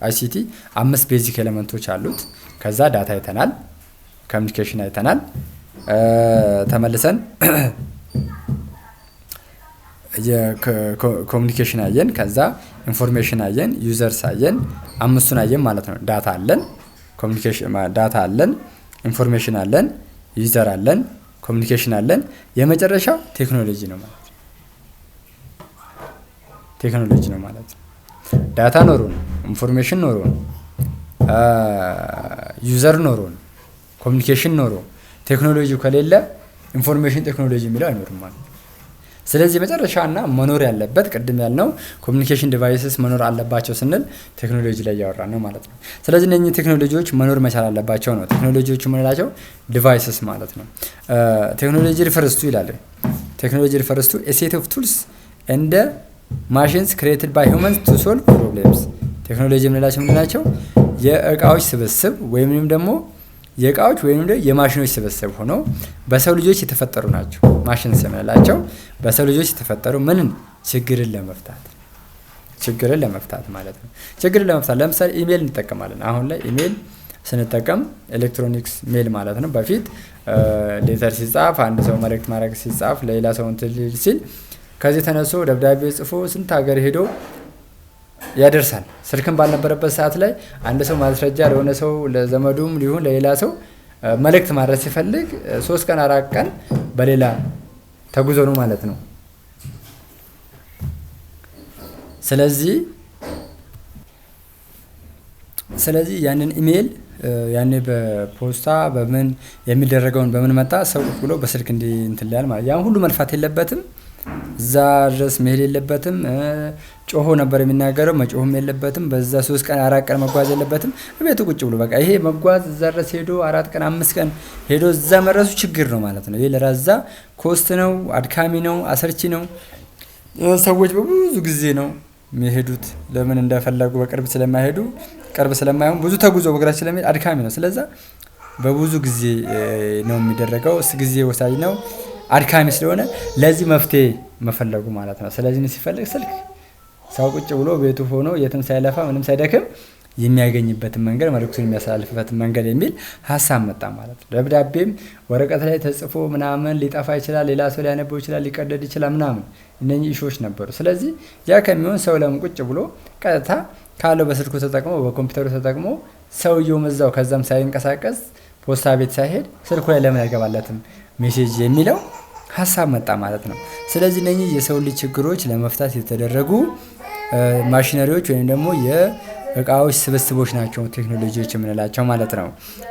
አይሲቲ አምስት ቤዚክ ኤሌመንቶች አሉት። ከዛ ዳታ አይተናል፣ ኮሚኒኬሽን አይተናል፣ ተመልሰን የኮሚኒኬሽን አየን፣ ከዛ ኢንፎርሜሽን አየን፣ ዩዘርስ አየን፣ አምስቱን አየን ማለት ነው። ዳታ አለን፣ ዳታ አለን፣ ኢንፎርሜሽን አለን፣ ዩዘር አለን፣ ኮሚኒኬሽን አለን። የመጨረሻው ቴክኖሎጂ ነው ማለት ነው። ዳታ ኖሮ ነው፣ ኢንፎርሜሽን ኖሮ ነው፣ ዩዘር ኖሮን ኮሚኒኬሽን ኖሮ ቴክኖሎጂ ከሌለ ኢንፎርሜሽን ቴክኖሎጂ የሚለው አይኖርም ማለት ነው። ስለዚህ መጨረሻና መኖር ያለበት ቅድም ያልነው ኮሚኒኬሽን ዲቫይስስ መኖር አለባቸው ስንል ቴክኖሎጂ ላይ እያወራን ነው ማለት ነው። ስለዚህ እነኚህ ቴክኖሎጂዎች መኖር መቻል አለባቸው ነው። ቴክኖሎጂዎች የምንላቸው ዲቫይስስ ማለት ነው። ቴክኖሎጂ ሪፈርስ ቱ ይላል። ቴክኖሎጂ ሪፈርስ ቱ ኤ ሴት ኦፍ ቱልስ ኤንድ ማሽንስ ክሬትድ ባይ ሂውመንስ ቱ ሶልቭ ፕሮብሌምስ። ቴክኖሎጂ የምንላቸው ምንድን ናቸው? የእቃዎች ስብስብ ወይም ደግሞ የእቃዎች ወይም ደግሞ የማሽኖች ስብስብ ሆኖ በሰው ልጆች የተፈጠሩ ናቸው። ማሽንስ የምንላቸው በሰው ልጆች የተፈጠሩ ምንን ችግርን ለመፍታት ማለት ነው። ችግርን ለመፍታት ለምሳሌ ኢሜል እንጠቀማለን። አሁን ላይ ኢሜል ስንጠቀም ኤሌክትሮኒክስ ሜል ማለት ነው። በፊት ሌተር ሲጻፍ አንድ ሰው መልእክት ማድረግ ሲጻፍ ለሌላ ሰው እንትን ሲል ከዚህ ተነስቶ ደብዳቤ ጽፎ ስንት ሀገር ሄዶ ያደርሳል። ስልክም ባልነበረበት ሰዓት ላይ አንድ ሰው ማስረጃ ለሆነ ሰው ለዘመዱም ሊሆን ለሌላ ሰው መልእክት ማድረስ ሲፈልግ 3 ቀን 4 ቀን በሌላ ተጉዞ ነው ማለት ነው። ስለዚህ ያንን ኢሜል ያኔ በፖስታ በምን የሚደረገውን በምን መጣ ሰው ብሎ በስልክ እንትን ይላል ማለት ያን ሁሉ መልፋት የለበትም። እዛ ድረስ መሄድ የለበትም። ጮሆ ነበር የሚናገረው መጮህም የለበትም። በዛ 3 ቀን 4 ቀን መጓዝ የለበትም። ቤቱ ቁጭ ብሎ በቃ ይሄ መጓዝ እዛ ድረስ ሄዶ 4 ቀን 5 ቀን ሄዶ እዛ መድረሱ ችግር ነው ማለት ነው። ይሄ ለራዛ ኮስት ነው፣ አድካሚ ነው፣ አሰርቺ ነው። ሰዎች በብዙ ጊዜ ነው የሚሄዱት። ለምን እንደፈለጉ በቅርብ ስለማይሄዱ ቅርብ ስለማይሆን ብዙ ተጉዞ በእግራቸው ስለሚሄድ አድካሚ ነው። ስለዚህ በብዙ ጊዜ ነው የሚደረገው። ጊዜ ወሳጅ ነው፣ አድካሚ ስለሆነ ለዚህ መፍትሄ መፈለጉ ማለት ነው። ስለዚህ ሲፈልግ ስልክ ሰው ቁጭ ብሎ ቤቱ ሆኖ የትም ሳይለፋ ምንም ሳይደክም የሚያገኝበትን መንገድ መልእክቱን የሚያስተላልፍበትን መንገድ የሚል ሀሳብ መጣ ማለት ነው። ደብዳቤም ወረቀት ላይ ተጽፎ ምናምን ሊጠፋ ይችላል፣ ሌላ ሰው ሊያነበው ይችላል፣ ሊቀደድ ይችላል ምናምን እነኚህ ኢሹዎች ነበሩ። ስለዚህ ያ ከሚሆን ሰው ለምን ቁጭ ብሎ ቀጥታ ካለው በስልኩ ተጠቅሞ በኮምፒውተሩ ተጠቅሞ ሰውየው መዛው ከዛም ሳይንቀሳቀስ ፖስታ ቤት ሳይሄድ ስልኩ ላይ ለምን አይገባለትም ሜሴጅ የሚለው ሀሳብ መጣ ማለት ነው። ስለዚህ እነኚህ የሰው ልጅ ችግሮች ለመፍታት የተደረጉ ማሽነሪዎች ወይም ደግሞ የእቃዎች ስብስቦች ናቸው ቴክኖሎጂዎች የምንላቸው ማለት ነው።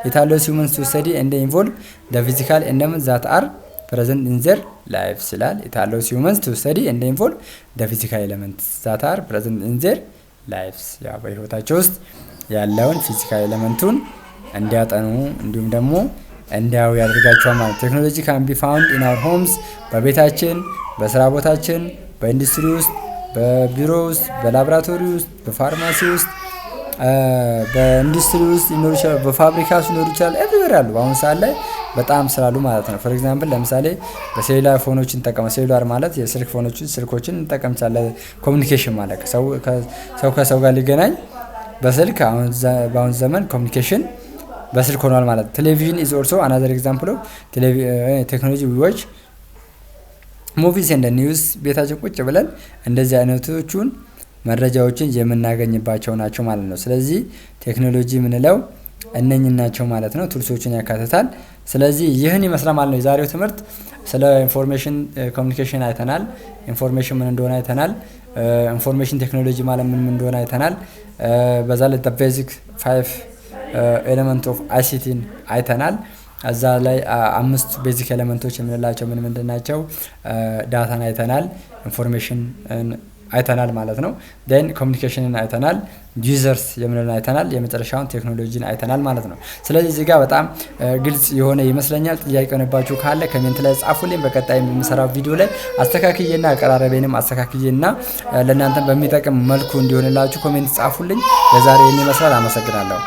የታለው humans to study and involve the physical elements that are present in their lives ይላል። የታለው humans to study and involve the physical elements that are present in their lives ያ በህይወታቸው ውስጥ ያለውን ፊዚካል ኤሌመንቱን እንዲያጠኑ እንዲሁም ደግሞ እንዲያው ያደርጋቸዋል ማለት ነው። ቴክኖሎጂ can be found in our homes በቤታችን፣ በስራ ቦታችን፣ በኢንዱስትሪ ውስጥ፣ በቢሮ ውስጥ፣ በላቦራቶሪ ውስጥ፣ በፋርማሲ ውስጥ፣ በኢንዱስትሪ ውስጥ ሊኖር ይችላል፣ በፋብሪካ ውስጥ ሊኖር ይችላል። ኤቭሪዌር አሉ በአሁኑ ሰዓት ላይ በጣም ስላሉ ማለት ነው። ፎር ኤግዛምፕል ለምሳሌ በሴሉላር ፎኖችን እንጠቀም። ሴሉላር ማለት የስልክ ስልኮችን እንጠቀምቻለን። ኮሚኒኬሽን ማለት ሰው ከሰው ጋር ሊገናኝ በስልክ በአሁን ዘመን ኮሚኒኬሽን በስልክ ሆኗል ማለት ነው። ቴሌቪዥን ኢዝ ኦልሶ አናዘር ኤግዛምፕል ኦፍ ቴክኖሎጂ ዊ ዋች ሙቪስ ኤንድ ኒውስ። ቤታችን ቁጭ ብለን እንደዚህ አይነቶቹን መረጃዎችን የምናገኝባቸው ናቸው ማለት ነው። ስለዚህ ቴክኖሎጂ የምንለው እነኝን ናቸው ማለት ነው። ቱልሶችን ያካትታል። ስለዚህ ይህን ይመስላል ማለት ነው የዛሬው ትምህርት። ስለ ኢንፎርሜሽን ኮሚኒኬሽን አይተናል። ኢንፎርሜሽን ምን እንደሆነ አይተናል። ኢንፎርሜሽን ቴክኖሎጂ ማለት ምን እንደሆነ አይተናል። በዛ ላይ ቤዚክ 5 ኤሌመንት ኦፍ አይሲቲን አይተናል። እዛ ላይ 5 ቤዚክ ኤሌመንቶች የምንላቸው ምን ምንድን ናቸው? ዳታን አይተናል፣ ኢንፎርሜሽን አይተናል ማለት ነው። ዴን ኮሚኒኬሽንን አይተናል፣ ዩዘርስ የምንለን አይተናል፣ የመጨረሻውን ቴክኖሎጂን አይተናል ማለት ነው። ስለዚህ እዚህ ጋር በጣም ግልጽ የሆነ ይመስለኛል። ጥያቄ ሆነባችሁ ካለ ኮሜንት ላይ ጻፉልኝ። በቀጣይ የምሰራው ቪዲዮ ላይ አስተካክዬና አቀራረቤንም አስተካክዬና ለእናንተ በሚጠቅም መልኩ እንዲሆንላችሁ ኮሜንት ጻፉልኝ። ለዛሬ ይመስላል። አመሰግናለሁ።